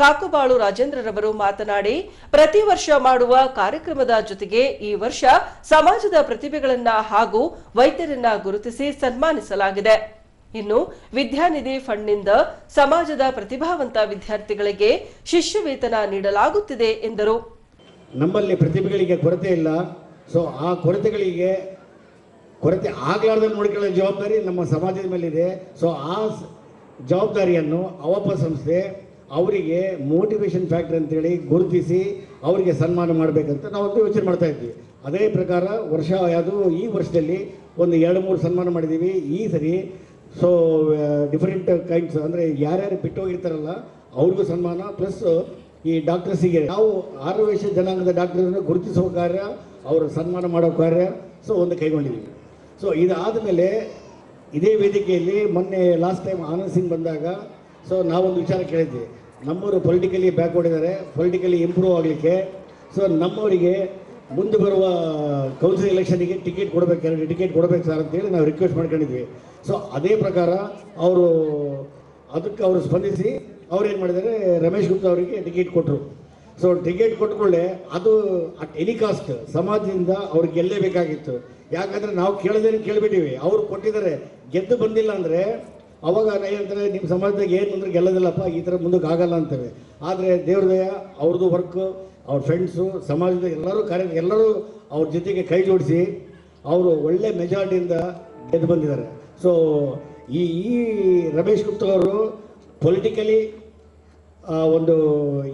ಕಾಕುಬಾಳು ರಾಜೇಂದ್ರರವರು ಮಾತನಾಡಿ, ಪ್ರತಿ ವರ್ಷ ಮಾಡುವ ಕಾರ್ಯಕ್ರಮದ ಜೊತೆಗೆ ಈ ವರ್ಷ ಸಮಾಜದ ಪ್ರತಿಭೆಗಳನ್ನ ಹಾಗೂ ವೈದ್ಯರನ್ನ ಗುರುತಿಸಿ ಸನ್ಮಾನಿಸಲಾಗಿದೆ. ಇನ್ನು ವಿದ್ಯಾನಿಧಿ ಫಂಡ್ನಿಂದ ಸಮಾಜದ ಪ್ರತಿಭಾವಂತ ವಿದ್ಯಾರ್ಥಿಗಳಿಗೆ ಶಿಷ್ಯ ವೇತನ ನೀಡಲಾಗುತ್ತಿದೆ ಎಂದರು. ನಮ್ಮಲ್ಲಿ ಪ್ರತಿಭೆಗಳಿಗೆ ಕೊರತೆ ಇಲ್ಲ. ಸೊ ಆ ಕೊರತೆ ಆಗಲಾರ್ದಂಗೆ ನೋಡಿಕೊಳ್ಳೋ ಜವಾಬ್ದಾರಿ ನಮ್ಮ ಸಮಾಜದ ಮೇಲಿದೆ. ಸೊ ಆ ಜವಾಬ್ದಾರಿಯನ್ನು ಅವಪ ಸಂಸ್ಥೆ ಅವರಿಗೆ ಮೋಟಿವೇಶನ್ ಫ್ಯಾಕ್ಟರ್ ಅಂತೇಳಿ ಗುರುತಿಸಿ ಅವರಿಗೆ ಸನ್ಮಾನ ಮಾಡಬೇಕಂತ ನಾವೊಂದು ಯೋಚನೆ ಮಾಡ್ತಾ ಇದ್ವಿ. ಅದೇ ಪ್ರಕಾರ ಈ ವರ್ಷದಲ್ಲಿ ಒಂದು 2-3 ಸನ್ಮಾನ ಮಾಡಿದ್ದೀವಿ. ಈ ಸರಿ ಸೊ ಡಿಫರೆಂಟ್ ಕೈಂಡ್ಸ್ ಅಂದರೆ ಯಾರ್ಯಾರು ಬಿಟ್ಟು ಹೋಗಿರ್ತಾರಲ್ಲ ಅವ್ರಿಗೂ ಸನ್ಮಾನ, ಪ್ಲಸ್ ಈ ಡಾಕ್ಟರ್ಸಿಗೆ ನಾವು ಆರ್ಯವೈಶ್ಯ ಜನಾಂಗದ ಡಾಕ್ಟರ್ನ ಗುರುತಿಸುವ ಕಾರ್ಯ, ಅವರು ಸನ್ಮಾನ ಮಾಡೋ ಕಾರ್ಯ ಒಂದು ಕೈಗೊಂಡಿದ್ದೀವಿ. ಸೊ ಇದಾದ ಮೇಲೆ ಇದೇ ವೇದಿಕೆಯಲ್ಲಿ ಮೊನ್ನೆ ಲಾಸ್ಟ್ ಟೈಮ್ ಆನಂದ್ ಸಿಂಗ್ ಬಂದಾಗ ನಾವೊಂದು ವಿಚಾರ ಕೇಳಿದ್ವಿ. ನಮ್ಮವರು ಪೊಲಿಟಿಕಲಿ ಬ್ಯಾಕ್ವರ್ಡ್ ಇದ್ದಾರೆ, ಪೊಲಿಟಿಕಲಿ ಇಂಪ್ರೂವ್ ಆಗಲಿಕ್ಕೆ ನಮ್ಮವರಿಗೆ ಮುಂದೆ ಬರುವ ಕೌನ್ಸಿಲ್ ಎಲೆಕ್ಷನಿಗೆ ಟಿಕೆಟ್ ಕೊಡಬೇಕು, 2 ಟಿಕೆಟ್ ಕೊಡಬೇಕು ಸರ್ ಅಂತೇಳಿ ನಾವು ರಿಕ್ವೆಸ್ಟ್ ಮಾಡ್ಕೊಂಡಿದ್ವಿ. ಸೊ ಅದೇ ಪ್ರಕಾರ ಅದಕ್ಕೆ ಅವರು ಸ್ಪಂದಿಸಿ ಅವ್ರೇನು ಮಾಡಿದ್ದಾರೆ, ರಮೇಶ್ ಗುಪ್ತಾ ಅವರಿಗೆ ಟಿಕೆಟ್ ಕೊಟ್ಟರು. ಸೊ ಟಿಕೆಟ್ ಕೊಟ್ಟುಕೊಳ್ಳೆ ಅದು ಅಟ್ ಎನಿ ಕಾಸ್ಟ್ ಸಮಾಜದಿಂದ ಅವ್ರು ಗೆಲ್ಲೇಬೇಕಾಗಿತ್ತು. ಯಾಕಂದರೆ ನಾವು ಕೇಳಿಬಿಟ್ಟಿವಿ, ಅವ್ರು ಕೊಟ್ಟಿದ್ದಾರೆ, ಗೆದ್ದು ಬಂದಿಲ್ಲ ಅಂದರೆ ಅವಾಗ ಏನಂತಾರೆ, ನಿಮ್ಮ ಸಮಾಜದಾಗ ಏನು ಅಂದರೆ ಗೆಲ್ಲೋದಿಲ್ಲಪ್ಪ, ಈ ಥರ ಮುಂದಕ್ಕೆ ಆಗಲ್ಲ ಅಂತೇವೆ. ಆದರೆ ದೇವ್ರ ದಯ ಅವ್ರದ್ದು ವರ್ಕು, ಅವ್ರ ಫ್ರೆಂಡ್ಸು, ಸಮಾಜದ ಎಲ್ಲರೂ ಅವ್ರ ಜೊತೆಗೆ ಕೈ ಜೋಡಿಸಿ ಅವರು ಒಳ್ಳೆ ಮೆಜಾರಿಟಿಯಿಂದ ಗೆದ್ದು ಬಂದಿದ್ದಾರೆ. ಸೊ ಈ ರಮೇಶ್ ಗುಪ್ತಾ ಅವರು ಪೊಲಿಟಿಕಲಿ ಒಂದು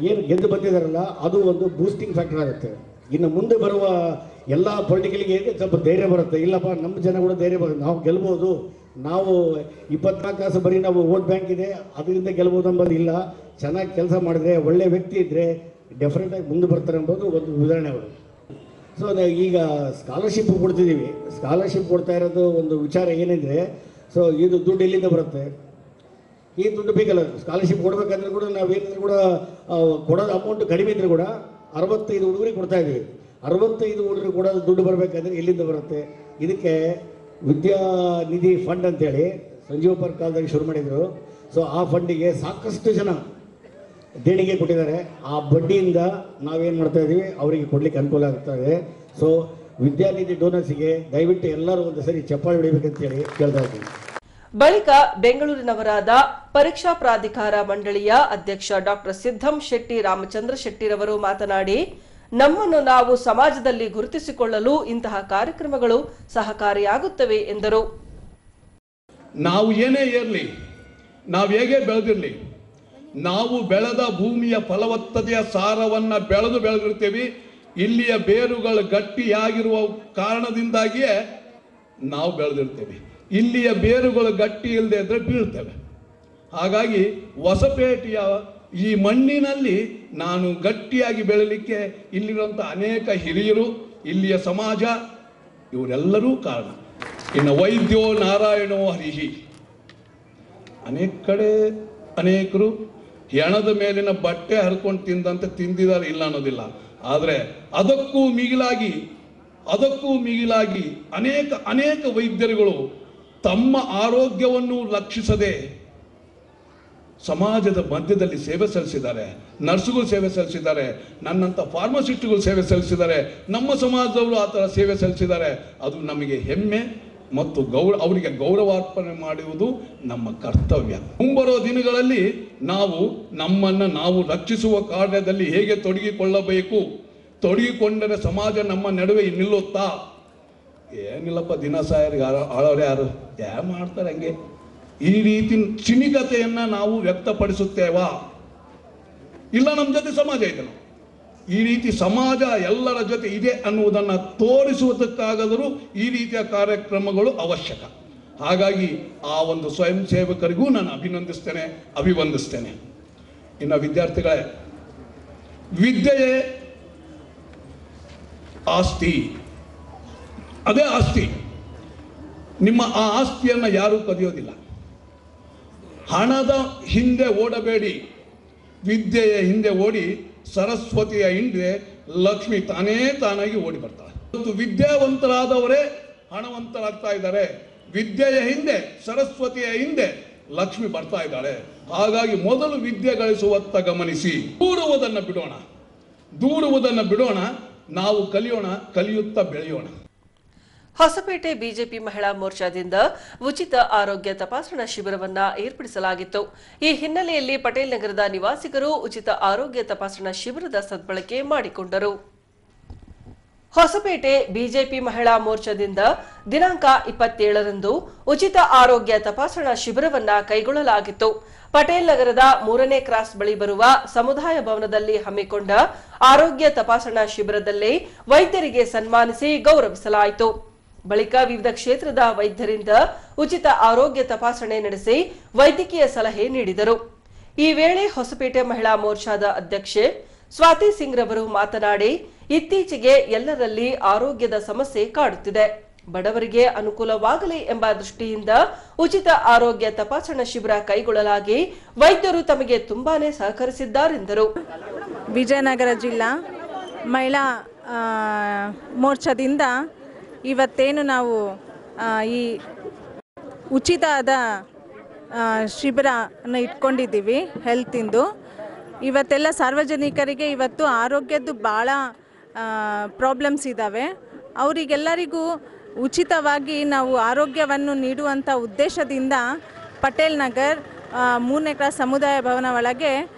ಏನು ಗೆದ್ದು ಬಂದಿದ್ದಾರಲ್ಲ ಅದು ಒಂದು ಬೂಸ್ಟಿಂಗ್ ಫ್ಯಾಕ್ಟರ್ ಆಗುತ್ತೆ. ಇನ್ನು ಮುಂದೆ ಬರುವ ಎಲ್ಲ ಪೊಲಿಟಿಕಲ್ಗೆ ಸ್ವಲ್ಪ ಧೈರ್ಯ ಬರುತ್ತೆ. ಇಲ್ಲಪ್ಪ ನಮ್ಮ ಜನ ಕೂಡ ಧೈರ್ಯ ಬರುತ್ತೆ, ನಾವು ಗೆಲ್ಬೋದು, ನಾವು 24 ತಾಸು ಬರೀ ನಾವು ವೋಟ್ ಬ್ಯಾಂಕ್ ಇದೆ ಅದರಿಂದ ಗೆಲ್ಬೋದು ಅಂಬೋದು ಇಲ್ಲ. ಚೆನ್ನಾಗಿ ಕೆಲಸ ಮಾಡಿದ್ರೆ, ಒಳ್ಳೆ ವ್ಯಕ್ತಿ ಇದ್ದರೆ ಡೆಫಿನೆಟಾಗಿ ಮುಂದೆ ಬರ್ತಾರೆ ಎಂಬುದು ಒಂದು ಉದಾಹರಣೆ ಅವರು. ಸೊ ಈಗ ಸ್ಕಾಲರ್ಶಿಪ್ ಕೊಡ್ತಿದ್ದೀವಿ. ಸ್ಕಾಲರ್ಶಿಪ್ ಕೊಡ್ತಾ ಇರೋದು ಒಂದು ವಿಚಾರ ಏನೆಂದರೆ, ಸೊ ಇದು ದುಡ್ಡು ಎಲ್ಲಿಂದ ಬರುತ್ತೆ? ಈ ದುಡ್ಡು ಬೇಕಲ್ಲ. ಸ್ಕಾಲರ್ಶಿಪ್ ಕೊಡಬೇಕಂದ್ರೆ ಕೂಡ ನಾವೇನಾದ್ರೂ ಕೂಡ ಕೊಡೋದು ಅಮೌಂಟ್ ಕಡಿಮೆ ಇದ್ದರೂ ಕೂಡ 65 ಹುಡುಗರಿಗೆ ಕೊಡ್ತಾ ಇದ್ದೀವಿ. 65 ಹುಡುಗರಿಗೆ ಕೂಡ ದುಡ್ಡು ಬರಬೇಕಂದ್ರೆ ಎಲ್ಲಿಂದ ಬರುತ್ತೆ? ಇದಕ್ಕೆ ವಿದ್ಯಾನಿಧಿ ಫಂಡ್ ಅಂತೇಳಿ ಸಂಜೀವಪ್ಪರ ಕಾಲದಲ್ಲಿ ಶುರು ಮಾಡಿದರು. ಸೊ ಆ ಫಂಡಿಗೆ ಸಾಕಷ್ಟು ಜನ ದೇಣಿಗೆ ಕೊಟ್ಟಿದ್ದಾರೆ. ಆ ಬಡ್ಡಿಯಿಂದ ನಾವೇನು ಮಾಡ್ತಾ ಇದ್ದೀವಿ, ಅವರಿಗೆ ಕೊಡಲಿಕ್ಕೆ ಅನುಕೂಲ ಆಗ್ತಾ ಇದೆ. ಸೊ ವಿದ್ಯಾನಿಧಿ ಡೋನರ್ಸಿಗೆ ದಯವಿಟ್ಟು ಎಲ್ಲರೂ ಒಂದು ಸರಿ ಚಪ್ಪಾಳೆ ಹೊಡಿಬೇಕಂತೇಳಿ ಕೇಳ್ತಾ ಇದ್ದೀನಿ. ಬಳಿಕ ಬೆಂಗಳೂರಿನವರಾದ ಪರೀಕ್ಷಾ ಪ್ರಾಧಿಕಾರ ಮಂಡಳಿಯ ಅಧ್ಯಕ್ಷ ಡಾಕ್ಟರ್ ಸಿದ್ದಂ ಶೆಟ್ಟಿ ರಾಮಚಂದ್ರ ಶೆಟ್ಟಿರವರು ಮಾತನಾಡಿ, ನಮ್ಮನ್ನು ನಾವು ಸಮಾಜದಲ್ಲಿ ಗುರುತಿಸಿಕೊಳ್ಳಲು ಇಂತಹ ಕಾರ್ಯಕ್ರಮಗಳು ಸಹಕಾರಿಯಾಗುತ್ತವೆ ಎಂದರು. ನಾವು ಏನೇ ಇರಲಿ, ನಾವು ಹೇಗೆ ಬೆಳೆದಿರಲಿ, ನಾವು ಬೆಳೆದ ಭೂಮಿಯ ಫಲವತ್ತತೆಯ ಸಾರವನ್ನು ಬೆಳೆದಿರ್ತೀವಿ. ಇಲ್ಲಿಯ ಬೇರುಗಳು ಗಟ್ಟಿಯಾಗಿರುವ ಕಾರಣದಿಂದಾಗಿಯೇ ನಾವು ಬೆಳೆದಿರ್ತೀವಿ. ಇಲ್ಲಿಯ ಬೇರುಗಳು ಗಟ್ಟಿ ಇಲ್ಲದೆ ಇದ್ದರೆ ಬೀಳ್ತೇವೆ. ಹಾಗಾಗಿ ಹೊಸಪೇಟೆಯ ಈ ಮಣ್ಣಿನಲ್ಲಿ ನಾನು ಗಟ್ಟಿಯಾಗಿ ಬೆಳಲಿಕ್ಕೆ ಇಲ್ಲಿರುವಂಥ ಅನೇಕ ಹಿರಿಯರು, ಇಲ್ಲಿಯ ಸಮಾಜ, ಇವರೆಲ್ಲರೂ ಕಾರಣ. ಇನ್ನು ವೈದ್ಯೋ ನಾರಾಯಣೋ ಹರಿಹಿ, ಅನೇಕ ಕಡೆ ಅನೇಕರು ಹೆಣದ ಮೇಲಿನ ಬಟ್ಟೆ ಹರ್ಕೊಂಡು ತಿಂದಂತೆ ತಿಂದಿದ್ದಾರೆ, ಇಲ್ಲ ಅನ್ನೋದಿಲ್ಲ. ಆದರೆ ಅದಕ್ಕೂ ಮಿಗಿಲಾಗಿ ಅನೇಕ ವೈದ್ಯರುಗಳು ತಮ್ಮ ಆರೋಗ್ಯವನ್ನು ಲಕ್ಷಿಸದೆ ಸಮಾಜದ ಮಧ್ಯದಲ್ಲಿ ಸೇವೆ ಸಲ್ಲಿಸಿದ್ದಾರೆ. ನರ್ಸುಗಳು ಸೇವೆ ಸಲ್ಲಿಸಿದ್ದಾರೆ, ನನ್ನಂಥ ಫಾರ್ಮಸಿಸ್ಟ್ಗಳು ಸೇವೆ ಸಲ್ಲಿಸಿದ್ದಾರೆ, ನಮ್ಮ ಸಮಾಜದವರು ಆ ಥರ ಸೇವೆ ಸಲ್ಲಿಸಿದ್ದಾರೆ. ಅದು ನಮಗೆ ಹೆಮ್ಮೆ ಮತ್ತು ಅವರಿಗೆ ಗೌರವಾರ್ಪಣೆ ಮಾಡುವುದು ನಮ್ಮ ಕರ್ತವ್ಯ. ಮುಂಬರುವ ದಿನಗಳಲ್ಲಿ ನಾವು ನಮ್ಮನ್ನು ನಾವು ರಕ್ಷಿಸುವ ಕಾರ್ಯದಲ್ಲಿ ಹೇಗೆ ತೊಡಗಿಕೊಂಡರೆ ಸಮಾಜ ನಮ್ಮ ನಡುವೆ ನಿಲ್ಲುತ್ತಾ? ಏನಿಲ್ಲಪ್ಪ, ದಿನ ಸಾಯರಿಗೆ ಆಳೋರು ಯಾರು ಮಾಡ್ತಾರೆ ಹಂಗೆ, ಈ ರೀತಿ ಚಿನಿಕತೆಯನ್ನು ನಾವು ವ್ಯಕ್ತಪಡಿಸುತ್ತೇವಾ? ಇಲ್ಲ, ನಮ್ಮ ಜೊತೆ ಸಮಾಜ ಇದೆ. ಈ ರೀತಿ ಸಮಾಜ ಎಲ್ಲರ ಜೊತೆ ಇದೆ ಅನ್ನುವುದನ್ನು ತೋರಿಸುವುದಕ್ಕಾದರೂ ಈ ರೀತಿಯ ಕಾರ್ಯಕ್ರಮಗಳು ಅವಶ್ಯಕ. ಹಾಗಾಗಿ ಆ ಒಂದು ಸ್ವಯಂ ಸೇವಕರಿಗೂ ನಾನು ಅಭಿವಂದಿಸ್ತೇನೆ. ಇನ್ನು ವಿದ್ಯಾರ್ಥಿಗಳೇ, ವಿದ್ಯೆಯೇ ಆಸ್ತಿ, ಅದೇ ಆಸ್ತಿ. ನಿಮ್ಮ ಆ ಆಸ್ತಿಯನ್ನು ಯಾರೂ ಕದಿಯೋದಿಲ್ಲ. ಹಣದ ಹಿಂದೆ ಓಡಬೇಡಿ, ವಿದ್ಯೆಯ ಹಿಂದೆ ಓಡಿ ಸರಸ್ವತಿಯ ಹಿಂದೆ ಲಕ್ಷ್ಮಿ ತಾನಾಗಿ ಓಡಿ ಬರ್ತಾಳೆ. ಮತ್ತು ವಿದ್ಯಾವಂತರಾದವರೇ ಹಣವಂತರಾಗ್ತಾ ಇದ್ದಾರೆ. ವಿದ್ಯೆಯ ಹಿಂದೆ, ಸರಸ್ವತಿಯ ಹಿಂದೆ ಲಕ್ಷ್ಮಿ ಬರ್ತಾ ಇದ್ದಾಳೆ. ಹಾಗಾಗಿ ಮೊದಲು ವಿದ್ಯೆ ಗಳಿಸುವತ್ತ ಗಮನಿಸಿ, ದೂರುವುದನ್ನು ಬಿಡೋಣ, ನಾವು ಕಲಿಯುತ್ತಾ ಬೆಳೆಯೋಣ. ಹೊಸಪೇಟೆ ಬಿಜೆಪಿ ಮಹಿಳಾ ಮೋರ್ಚಾದಿಂದ ಉಚಿತ ಆರೋಗ್ಯ ತಪಾಸಣಾ ಶಿಬಿರವನ್ನ ಏರ್ಪಡಿಸಲಾಗಿತ್ತು. ಈ ಹಿನ್ನೆಲೆಯಲ್ಲಿ ಪಟೇಲ್ ನಗರದ ನಿವಾಸಿಗರು ಉಚಿತ ಆರೋಗ್ಯ ತಪಾಸಣಾ ಶಿಬಿರದ ಸದ್ಬಳಕೆ ಮಾಡಿಕೊಂಡರು. ಹೊಸಪೇಟೆ ಬಿಜೆಪಿ ಮಹಿಳಾ ಮೋರ್ಚಾದಿಂದ ದಿನಾಂಕ 27ರಂದು ಉಚಿತ ಆರೋಗ್ಯ ತಪಾಸಣಾ ಶಿಬಿರವನ್ನ ಕೈಗೊಳ್ಳಲಾಗಿತ್ತು. ಪಟೇಲ್ ನಗರದ 3ನೇ ಕ್ರಾಸ್ ಬಳಿ ಬರುವ ಸಮುದಾಯ ಭವನದಲ್ಲಿ ಹಮ್ಮಿಕೊಂಡ ಆರೋಗ್ಯ ತಪಾಸಣಾ ಶಿಬಿರದಲ್ಲಿ ವೈದ್ಯರಿಗೆ ಸನ್ಮಾನಿಸಿ ಗೌರವಿಸಲಾಯಿತು. ಬಳಿಕ ವಿವಿಧ ಕ್ಷೇತ್ರದ ವೈದ್ಯರಿಂದ ಉಚಿತ ಆರೋಗ್ಯ ತಪಾಸಣೆ ನಡೆಸಿ ವೈದ್ಯಕೀಯ ಸಲಹೆ ನೀಡಿದರು. ಈ ವೇಳೆ ಹೊಸಪೇಟೆ ಮಹಿಳಾ ಮೋರ್ಚಾದ ಅಧ್ಯಕ್ಷೆ ಸ್ವಾತಿ ಸಿಂಗ್ ರವರು ಮಾತನಾಡಿ, ಇತ್ತೀಚೆಗೆ ಎಲ್ಲರಲ್ಲಿ ಆರೋಗ್ಯದ ಸಮಸ್ಯೆ ಕಾಡುತ್ತಿದೆ. ಬಡವರಿಗೆ ಅನುಕೂಲವಾಗಲಿ ಎಂಬ ದೃಷ್ಟಿಯಿಂದ ಉಚಿತ ಆರೋಗ್ಯ ತಪಾಸಣಾ ಶಿಬಿರ ಕೈಗೊಳ್ಳಲಾಗಿ ವೈದ್ಯರು ತಮಗೆ ತುಂಬಾನೇ ಸಹಕರಿಸಿದ್ದಾರೆಂದರು. ವಿಜಯನಗರ ಜಿಲ್ಲಾ ಮಹಿಳಾ ಮೋರ್ಚಾದಿಂದ ಇವತ್ತೇನು ನಾವು ಈ ಉಚಿತವಾದ ಶಿಬಿರನ ಇಟ್ಕೊಂಡಿದ್ದೀವಿ ಹೆಲ್ತಿಂದು. ಇವತ್ತೆಲ್ಲ ಸಾರ್ವಜನಿಕರಿಗೆ ಇವತ್ತು ಆರೋಗ್ಯದ್ದು ಭಾಳ ಪ್ರಾಬ್ಲಮ್ಸ್ ಇದ್ದಾವೆ. ಅವರಿಗೆಲ್ಲರಿಗೂ ಉಚಿತವಾಗಿ ನಾವು ಆರೋಗ್ಯವನ್ನು ನೀಡುವಂಥ ಉದ್ದೇಶದಿಂದ ಪಟೇಲ್ ನಗರ್ 3ನೇ ಕ್ರಾಸ್ ಸಮುದಾಯ ಭವನ ಒಳಗೆ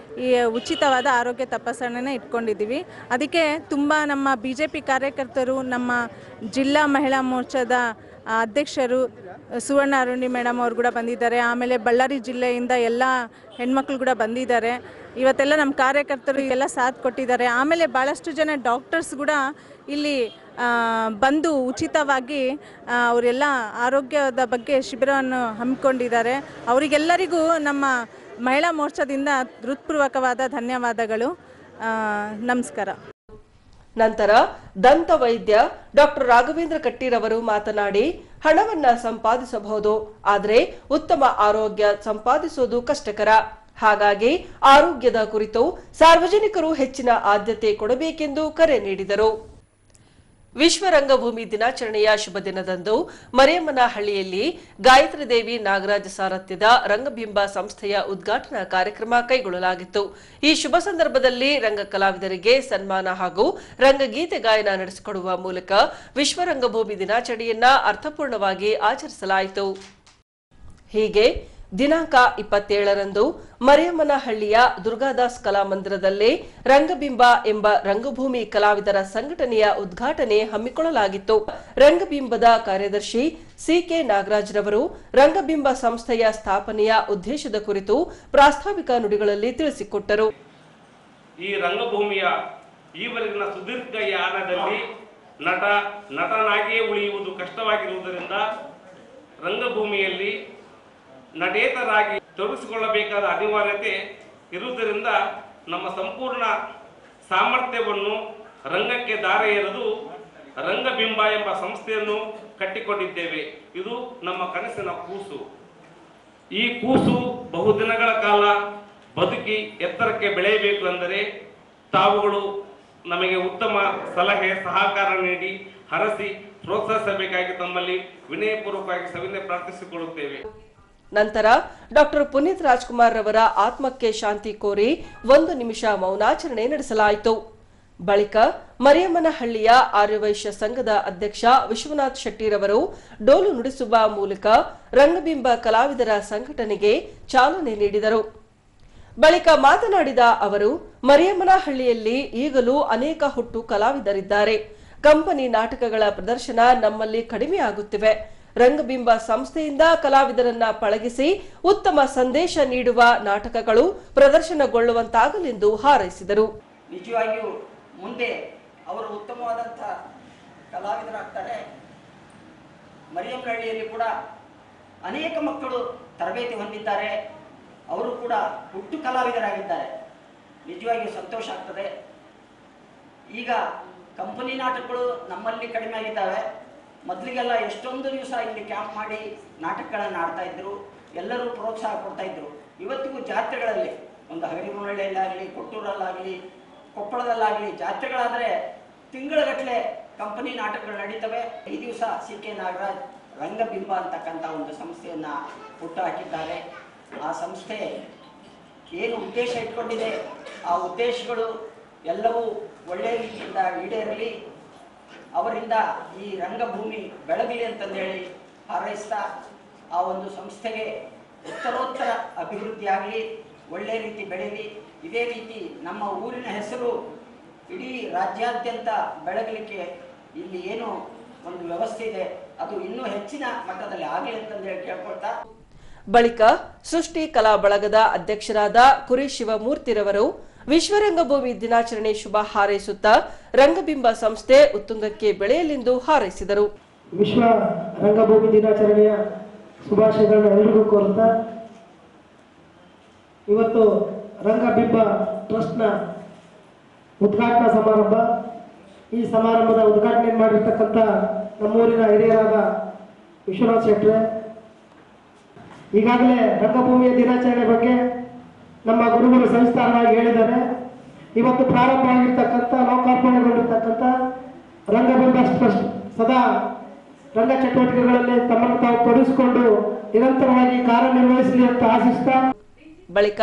ಈ ಉಚಿತವಾದ ಆರೋಗ್ಯ ತಪಾಸಣೆನ ಇಟ್ಕೊಂಡಿದ್ದೀವಿ. ಅದಕ್ಕೆ ತುಂಬ ನಮ್ಮ BJP ಕಾರ್ಯಕರ್ತರು, ನಮ್ಮ ಜಿಲ್ಲಾ ಮಹಿಳಾ ಮೋರ್ಚಾದ ಅಧ್ಯಕ್ಷರು ಸುವರ್ಣ ಅರುಣಿ ಮೇಡಮ್ ಅವರು ಕೂಡ ಬಂದಿದ್ದಾರೆ. ಆಮೇಲೆ ಬಳ್ಳಾರಿ ಜಿಲ್ಲೆಯಿಂದ ಎಲ್ಲ ಹೆಣ್ಮಕ್ಳು ಕೂಡ ಬಂದಿದ್ದಾರೆ. ಇವತ್ತೆಲ್ಲ ನಮ್ಮ ಕಾರ್ಯಕರ್ತರು ಎಲ್ಲ ಸಾಥ್ ಕೊಟ್ಟಿದ್ದಾರೆ. ಆಮೇಲೆ ಭಾಳಷ್ಟು ಜನ ಡಾಕ್ಟರ್ಸ್ ಕೂಡ ಇಲ್ಲಿ ಬಂದು ಉಚಿತವಾಗಿ ಅವರೆಲ್ಲ ಆರೋಗ್ಯದ ಬಗ್ಗೆ ಶಿಬಿರವನ್ನು ಹಮ್ಮಿಕೊಂಡಿದ್ದಾರೆ. ಅವರಿಗೆಲ್ಲರಿಗೂ ನಮ್ಮ ಮಹಿಳಾ ಮೋರ್ಚಾದಿಂದ ಹೃತ್ಪೂರ್ವಕವಾದ ಧನ್ಯವಾದಗಳು. ನಮಸ್ಕಾರ. ನಂತರ ದಂತ ವೈದ್ಯ ಡಾಕ್ಟರ್ ರಾಘವೇಂದ್ರ ಕಟ್ಟೀರವರು ಮಾತನಾಡಿ, ಹಣವನ್ನ ಸಂಪಾದಿಸಬಹುದು, ಆದರೆ ಉತ್ತಮ ಆರೋಗ್ಯ ಸಂಪಾದಿಸುವುದು ಕಷ್ಟಕರ. ಹಾಗಾಗಿ ಆರೋಗ್ಯದ ಕುರಿತು ಸಾರ್ವಜನಿಕರು ಹೆಚ್ಚಿನ ಆದ್ಯತೆ ಕೊಡಬೇಕೆಂದು ಕರೆ ನೀಡಿದರು. ವಿಶ್ವ ರಂಗಭೂಮಿ ದಿನಾಚರಣೆಯ ಶುಭ ದಿನದಂದು ಮರಿಯಮ್ಮನಹಳ್ಳಿಯಲ್ಲಿ ಗಾಯತ್ರಿ ದೇವಿ ನಾಗರಾಜ ಸಾರಥ್ಯದ ರಂಗಬಿಂಬ ಸಂಸ್ಥೆಯ ಉದ್ಘಾಟನಾ ಕಾರ್ಯಕ್ರಮ ಕೈಗೊಳ್ಳಲಾಗಿತ್ತು. ಈ ಶುಭ ಸಂದರ್ಭದಲ್ಲಿ ರಂಗ ಕಲಾವಿದರಿಗೆ ಸನ್ಮಾನ ಹಾಗೂ ರಂಗಗೀತೆ ಗಾಯನ ನಡೆಸಿಕೊಡುವ ಮೂಲಕ ವಿಶ್ವ ರಂಗಭೂಮಿ ದಿನಾಚರಣೆಯನ್ನ ಅರ್ಥಪೂರ್ಣವಾಗಿ ಆಚರಿಸಲಾಯಿತು. ಹೀಗೆ ದಿನಾಂಕ 27ರಂದು ಮರಿಯಮ್ಮನಹಳ್ಳಿಯ ದುರ್ಗಾದಾಸ್ ಕಲಾಮಂದಿರದಲ್ಲಿ ರಂಗಬಿಂಬ ಎಂಬ ರಂಗಭೂಮಿ ಕಲಾವಿದರ ಸಂಘಟನೆಯ ಉದ್ಘಾಟನೆ ಹಮ್ಮಿಕೊಳ್ಳಲಾಗಿತ್ತು. ರಂಗಬಿಂಬದ ಕಾರ್ಯದರ್ಶಿ ಸಿಕೆ ನಾಗರಾಜ್ರವರು ರಂಗಬಿಂಬ ಸಂಸ್ಥೆಯ ಸ್ಥಾಪನೆಯ ಉದ್ದೇಶದ ಕುರಿತು ಪ್ರಾಸ್ತಾವಿಕ ನುಡಿಗಳಲ್ಲಿ ತಿಳಿಸಿಕೊಟ್ಟರು. ಈ ರಂಗಭೂಮಿಯ ಈವರೆಗಿನ ಸುದೀರ್ಘ ಯಾನದಲ್ಲಿ ನಟನಾಗಿಯೇ ಉಳಿಯುವುದು ಕಷ್ಟವಾಗಿರುವುದರಿಂದ ರಂಗಭೂಮಿಯಲ್ಲಿ ನಟೇತರಾಗಿ ತೊಡಗಿಸಿಕೊಳ್ಳಬೇಕಾದ ಅನಿವಾರ್ಯತೆ ಇರುವುದರಿಂದ ನಮ್ಮ ಸಂಪೂರ್ಣ ಸಾಮರ್ಥ್ಯವನ್ನು ರಂಗಕ್ಕೆ ದಾರೆ ಎರೆದು ರಂಗಬಿಂಬ ಎಂಬ ಸಂಸ್ಥೆಯನ್ನು ಕಟ್ಟಿಕೊಂಡಿದ್ದೇವೆ. ಇದು ನಮ್ಮ ಕನಸಿನ ಕೂಸು. ಈ ಕೂಸು ಬಹುದಿನಗಳ ಕಾಲ ಬದುಕಿ ಎತ್ತರಕ್ಕೆ ಬೆಳೆಯಬೇಕು ಅಂದರೆ ತಾವುಗಳು ನಮಗೆ ಉತ್ತಮ ಸಲಹೆ ಸಹಕಾರ ನೀಡಿ ಹರಸಿ ಪ್ರೋತ್ಸಾಹಿಸಬೇಕಾಗಿ ತಮ್ಮಲ್ಲಿ ವಿನಯಪೂರ್ವಕವಾಗಿ ಸವಿನಯ ಪ್ರಾರ್ಥಿಸಿಕೊಳ್ಳುತ್ತೇವೆ. ನಂತರ ಡಾಕ್ಟರ್ ಪುನೀತ್ ರಾಜ್ಕುಮಾರ್ ರವರ ಆತ್ಮಕ್ಕೆ ಶಾಂತಿ ಕೋರಿ 1 ನಿಮಿಷ ಮೌನಾಚರಣೆ ನಡೆಸಲಾಯಿತು. ಬಳಿಕ ಮರಿಯಮ್ಮನಹಳ್ಳಿಯ ಆರ್ಯವೈಶ್ಯ ಸಂಘದ ಅಧ್ಯಕ್ಷ ವಿಶ್ವನಾಥ್ ಶೆಟ್ಟಿರವರು ಡೋಲು ನುಡಿಸುವ ಮೂಲಕ ರಂಗಬಿಂಬ ಕಲಾವಿದರ ಸಂಘಟನೆಗೆ ಚಾಲನೆ ನೀಡಿದರು. ಬಳಿಕ ಮಾತನಾಡಿದ ಅವರು, ಮರಿಯಮ್ಮನಹಳ್ಳಿಯಲ್ಲಿ ಈಗಲೂ ಅನೇಕ ಹುಟ್ಟು ಕಲಾವಿದರಿದ್ದಾರೆ. ಕಂಪನಿ ನಾಟಕಗಳ ಪ್ರದರ್ಶನ ನಮ್ಮಲ್ಲಿ ಕಡಿಮೆಯಾಗುತ್ತಿವೆ. ರಂಗಬಿಂಬ ಸಂಸ್ಥೆಯಿಂದ ಕಲಾವಿದರನ್ನ ಪಳಗಿಸಿ ಉತ್ತಮ ಸಂದೇಶ ನೀಡುವ ನಾಟಕಗಳು ಪ್ರದರ್ಶನಗೊಳ್ಳುವಂತಾಗಲೆಂದು ಹಾರೈಸಿದರು. ನಿಜವಾಗಿಯೂ ಮುಂದೆ ಅವರು ಉತ್ತಮವಾದಂಥ ಕಲಾವಿದರಾಗ್ತಾರೆ. ಮರಿಯಮ್ಮನಹಳ್ಳಿಯಲ್ಲಿ ಕೂಡ ಅನೇಕ ಮಕ್ಕಳು ತರಬೇತಿ ಹೊಂದಿದ್ದಾರೆ. ಅವರು ಕೂಡ ಹುಟ್ಟು ಕಲಾವಿದರಾಗಿದ್ದಾರೆ. ನಿಜವಾಗಿಯೂ ಸಂತೋಷ ಆಗ್ತದೆ. ಈಗ ಕಂಪನಿ ನಾಟಕಗಳು ನಮ್ಮಲ್ಲಿ ಕಡಿಮೆ ಆಗಿದ್ದಾವೆ. ಮೊದಲಿಗೆಲ್ಲ ಎಷ್ಟೊಂದು ದಿವಸ ಇಲ್ಲಿ ಕ್ಯಾಂಪ್ ಮಾಡಿ ನಾಟಕಗಳನ್ನು ಆಡ್ತಾ ಇದ್ರು. ಎಲ್ಲರೂ ಪ್ರೋತ್ಸಾಹ ಕೊಡ್ತಾ ಇದ್ರು. ಇವತ್ತಿಗೂ ಜಾತ್ರೆಗಳಲ್ಲಿ ಒಂದು ಹಗರಿಮುನಹಳ್ಳಿಯಲ್ಲಾಗಲಿ, ಕೊಟ್ಟೂರಲ್ಲಾಗಲಿ, ಕೊಪ್ಪಳದಲ್ಲಾಗಲಿ ಜಾತ್ರೆಗಳಾದರೆ ತಿಂಗಳಗಟ್ಟಲೆ ಕಂಪನಿ ನಾಟಕಗಳು ನಡೀತವೆ. ಈ ದಿವಸ ಸಿಕೆ ನಾಗರಾಜ್ ರಂಗಬಿಂಬ ಅಂತಕ್ಕಂಥ ಒಂದು ಸಂಸ್ಥೆಯನ್ನು ಹುಟ್ಟು ಹಾಕಿದ್ದಾರೆ. ಆ ಸಂಸ್ಥೆ ಏನು ಉದ್ದೇಶ ಇಟ್ಕೊಂಡಿದೆ ಆ ಉದ್ದೇಶಗಳು ಎಲ್ಲವೂ ಒಳ್ಳೆಯ ರೀತಿಯಿಂದ ಈಡೇರಲಿ, ಅವರಿಂದ ಈ ರಂಗಭೂಮಿ ಬೆಳಗಲಿ ಅಂತಂದೇಳಿ ಹಾರೈಸ್ತಾ ಆ ಒಂದು ಸಂಸ್ಥೆಗೆ ಉತ್ತರೋತ್ತರ ಅಭಿವೃದ್ಧಿ ಆಗಲಿ, ಒಳ್ಳೆಯ ರೀತಿ ಬೆಳೀಲಿ. ಇದೇ ರೀತಿ ನಮ್ಮ ಊರಿನ ಹೆಸರು ಇಡೀ ರಾಜ್ಯಾದ್ಯಂತ ಬೆಳಗಲಿಕ್ಕೆ ಇಲ್ಲಿ ಏನು ಒಂದು ವ್ಯವಸ್ಥೆ ಇದೆ ಅದು ಇನ್ನೂ ಹೆಚ್ಚಿನ ಮಟ್ಟದಲ್ಲಿ ಆಗಲಿ ಅಂತಂದೇಳಿ ಕೇಳ್ಕೊಳ್ತಾ, ಬಳಿಕ ಸೃಷ್ಟಿ ಕಲಾ ಬಳಗದ ಅಧ್ಯಕ್ಷರಾದ ಕುರಿ ಶಿವಮೂರ್ತಿರವರು ವಿಶ್ವರಂಗಭೂಮಿ ದಿನಾಚರಣೆ ಶುಭ ಹಾರೈಸುತ್ತಾ ರಂಗಬಿಂಬ ಸಂಸ್ಥೆ ಉತ್ತುಂಗಕ್ಕೆ ಬೆಳೆಯಲೆಂದು ಹಾರೈಸಿದರು. ವಿಶ್ವ ರಂಗಭೂಮಿ ದಿನಾಚರಣೆಯ ಶುಭಾಶಯಗಳನ್ನು ಎಲ್ಲರಿಗೂ ಕೋರುತ್ತಾ, ಇವತ್ತು ರಂಗಬಿಂಬ ಟ್ರಸ್ಟ್ನ ಉದ್ಘಾಟನಾ ಸಮಾರಂಭ. ಈ ಸಮಾರಂಭದ ಉದ್ಘಾಟನೆ ಮಾಡಿರ್ತಕ್ಕಂಥ ನಮ್ಮೂರಿನ ಹಿರಿಯರಾದ ವಿಶ್ವನಾಥ್ ಶೆಟ್ರೆ ಈಗಾಗಲೇ ರಂಗಭೂಮಿಯ ದಿನಾಚರಣೆ ಬಗ್ಗೆ ನಮ್ಮ ಗುರುಗಳು ಸವಿಸ್ತಾರವಾಗಿ ಹೇಳಿದ್ದಾರೆ. ಇವತ್ತು ಪ್ರಾರಂಭ ಆಗಿರ್ತಕ್ಕಂಥ ಲೋಕಾರ್ಪಣೆಗೊಂಡಿರ್ತಕ್ಕಂಥ ರಂಗಬಿಂಬ ಟ್ರಸ್ಟ್ ಸದಾ ರಂಗ ಚಟುವಟಿಕೆಗಳಲ್ಲಿ ತಮ್ಮನ್ನು ತಾವು ತೊಡಗಿಸಿಕೊಂಡು ನಿರಂತರವಾಗಿ ಕಾರ್ಯನಿರ್ವಹಿಸಲಿ ಅಂತ ಆಶಿಸ್ತಾ, ಬಳಿಕ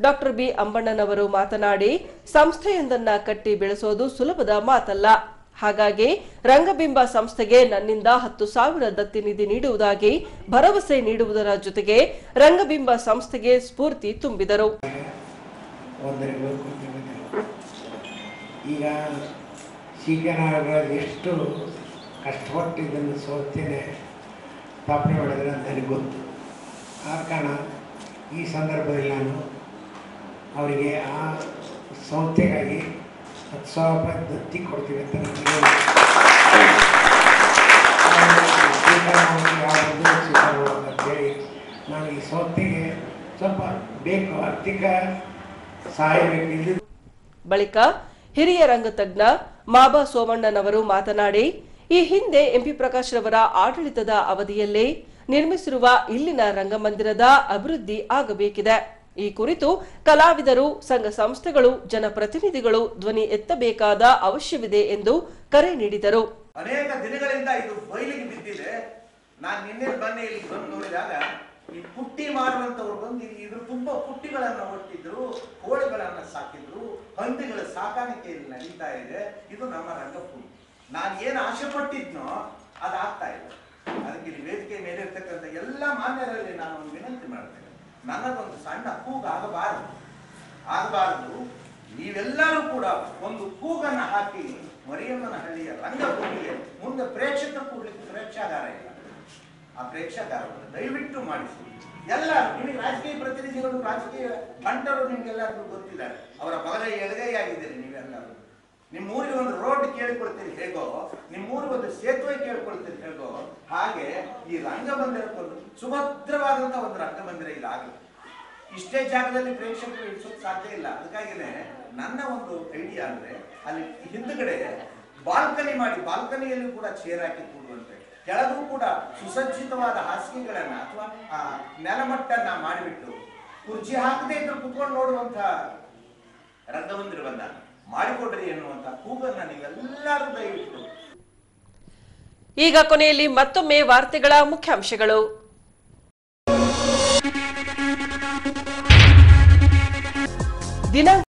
ಡಾಕ್ಟರ್ ಬಿ ಅಂಬಣ್ಣನವರು ಮಾತನಾಡಿ, ಸಂಸ್ಥೆಯೊಂದನ್ನ ಕಟ್ಟಿ ಬೆಳೆಸೋದು ಸುಲಭದ ಮಾತಲ್ಲ. ಹಾಗಾಗಿ ರಂಗಬಿಂಬ ಸಂಸ್ಥೆಗೆ ನನ್ನಿಂದ 10,000 ದತ್ತಿ ನಿಧಿ ನೀಡುವುದಾಗಿ ಭರವಸೆ ನೀಡುವುದರ ಜೊತೆಗೆ ರಂಗಬಿಂಬ ಸಂಸ್ಥೆಗೆ ಸ್ಫೂರ್ತಿ ತುಂಬಿದರು. ಈಗ ಸಿಕೆ ನಾಗರಾಜ್ ಎಷ್ಟು ಕಷ್ಟಪಟ್ಟು ಇದನ್ನು ಸಂಸ್ಥೆನೆ ಸ್ಥಾಪನೆ ಮಾಡಿದರೆ ಅಂತ ನನಗೆ ಗೊತ್ತು. ಆ ಕಾರಣ ಈ ಸಂದರ್ಭದಲ್ಲಿ ನಾನು ಅವರಿಗೆ ಆ ಸಂಸ್ಥೆಗಾಗಿ 10,000 ರೂಪಾಯಿ ದತ್ತಿ ಕೊಡ್ತೀವಿ ಅಂತ ಅಂತೇಳಿ ನಾನು ಈ ಸಂಸ್ಥೆಗೆ ಸ್ವಲ್ಪ ಬೇಕು, ಆರ್ಥಿಕ ಸಹಾಯ ಬೇಕು. ಬಳಿಕ ಹಿರಿಯ ರಂಗತಜ್ಞ ಮಾಬಾ ಸೋಮಣ್ಣನವರು ಮಾತನಾಡಿ, ಈ ಹಿಂದೆ ಎಂಪಿ ಪ್ರಕಾಶ್ ರವರ ಆಡಳಿತದ ಅವಧಿಯಲ್ಲೇ ನಿರ್ಮಿಸಿರುವ ಇಲ್ಲಿನ ರಂಗಮಂದಿರದ ಅಭಿವೃದ್ಧಿ ಆಗಬೇಕಿದೆ. ಈ ಕುರಿತು ಕಲಾವಿದರು, ಸಂಘ ಸಂಸ್ಥೆಗಳು, ಜನಪ್ರತಿನಿಧಿಗಳು ಧ್ವನಿ ಎತ್ತಬೇಕಾದ ಅವಶ್ಯವಿದೆ ಎಂದು ಕರೆ ನೀಡಿದರು. ಅನೇಕ ದಿನಗಳಿಂದ ಇದು ಬಯಲಿಗೆ ಬಿದ್ದಿದೆ. ನಾನು ನಿನ್ನೆ ಬನ್ನಿ ಇಲ್ಲಿ ಬಂದು ನೋಡಿದಾಗ ಈ ಪುಟ್ಟಿ ಮಾರುವಂತವ್ರು ಬಂದು ಇದ್ರ ತುಂಬಾ ಪುಟ್ಟಿಗಳನ್ನ ಒಟ್ಟಿದ್ರು, ಕೋಳಿಗಳನ್ನ ಸಾಕಿದ್ರು, ಹಂದಿಗಳ ಸಾಕಾಣಿಕೆಯಲ್ಲಿ ನಡೀತಾ ಇದೆ. ಇದು ನಮ್ಮ ರಂಗಭೂಮಿ. ನಾನು ಏನು ಆಸೆ ಪಟ್ಟಿದ್ನೋ ಅದಾಗ್ತಾ ಇಲ್ಲ. ಅದಕ್ಕೆ ಇಲ್ಲಿ ವೇದಿಕೆ ಮೇಲೆ ಇರ್ತಕ್ಕಂಥ ಎಲ್ಲ ಮಾನ್ಯರಲ್ಲಿ ನಾನು ಒಂದು ವಿನಂತಿ ಮಾಡ್ತೇನೆ, ನನ್ನದೊಂದು ಸಣ್ಣ ಕೂಗು ಆಗಬಾರದು. ನೀವೆಲ್ಲರೂ ಕೂಡ ಒಂದು ಕೂಗನ್ನು ಹಾಕಿ ಮರಿಯಮ್ಮನ ಹಳ್ಳಿಯ ರಂಗಭೂಮಿಗೆ ಮುಂದೆ ಪ್ರೇಕ್ಷಕ ಕೂಡಲಿಕ್ಕೆ ಪ್ರೇಕ್ಷಾಗಾರ ಇಲ್ಲ. ಆ ಪ್ರೇಕ್ಷಾಗಾರವನ್ನು ದಯವಿಟ್ಟು ಮಾಡಿಸಿ. ಎಲ್ಲ ನಿಮಗೆ ರಾಜಕೀಯ ಪ್ರತಿನಿಧಿಗಳು, ರಾಜಕೀಯ ಬಂಟರು ನಿಮ್ಗೆಲ್ಲರಿಗೂ ಗೊತ್ತಿದ್ದಾರೆ. ಅವರ ಬಲಗೈ ಎಡಗೈ ಆಗಿದ್ದೀರಿ ನೀವೆಲ್ಲರೂ. ನಿಮ್ಮೂರಿಗೆ ಒಂದು ರೋಡ್ ಕೇಳಿಕೊಳ್ತೀರಿ ಹೇಗೋ, ನಿಮ್ಮೂರಿಗೆ ಒಂದು ಸೇತುವೆ ಕೇಳ್ಕೊಳ್ತೀರಿ ಹೇಗೋ, ಹಾಗೆ ಈ ರಂಗಮಂದಿರಕ್ಕೊಂದು ಸುಭದ್ರವಾದಂತಹ ಒಂದು ರಂಗಮಂದಿರ ಇದಾಗಲಿ. ಇಷ್ಟೇ ಜಾಗದಲ್ಲಿ ಪ್ರೇಕ್ಷಕರು ಇಳಿಸೋಕೆ ಸಾಧ್ಯ ಇಲ್ಲ. ಅದಕ್ಕಾಗಿನೇ ನನ್ನ ಒಂದು ಐಡಿಯಾ ಅಂದ್ರೆ ಅಲ್ಲಿ ಹಿಂದುಗಡೆ ಬಾಲ್ಕನಿ ಮಾಡಿ, ಬಾಲ್ಕನಿಯಲ್ಲಿ ಕೂಡ ಚೇರ್ ಹಾಕಿ ಕೂಡುವಂತೆ, ಕೆಳಗೂ ಕೂಡ ಸುಸಜ್ಜಿತವಾದ ಹಾಸಿಗೆಗಳನ್ನ ಅಥವಾ ನೆಲಮಟ್ಟನ್ನ ಮಾಡಿಬಿಟ್ಟು ಕುರ್ಚಿ ಹಾಕದೇ ಇದ್ರು ಕುತ್ಕೊಂಡು ನೋಡುವಂತ ರಂಗಮಂದಿರವನ್ನ ಮಾಡಿಕೊಡ್ರಿ ಎನ್ನುವಂತ ಕೂಗನ್ನ ನೀವೆಲ್ಲರೂ ದಯವಿಟ್ಟು. ಈಗ ಕೊನೆಯಲ್ಲಿ ಮತ್ತೊಮ್ಮೆ ವಾರ್ತೆಗಳ ಮುಖ್ಯಾಂಶಗಳು. ದಿನಾಂಕ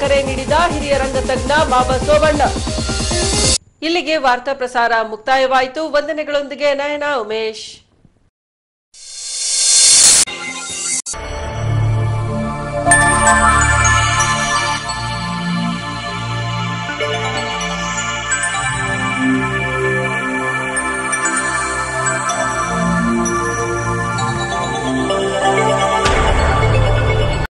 ಕರೆ ನೀಡಿದ ಹಿರಿಯ ರಂಗತಜ್ಞ ಬಾಬಾ ಸೋಮಣ್ಣ. ಇಲ್ಲಿಗೆ ವಾರ್ತಾ ಪ್ರಸಾರ ಮುಕ್ತಾಯವಾಯಿತು. ವಂದನೆಗಳೊಂದಿಗೆ ನಯನ ಉಮೇಶ್.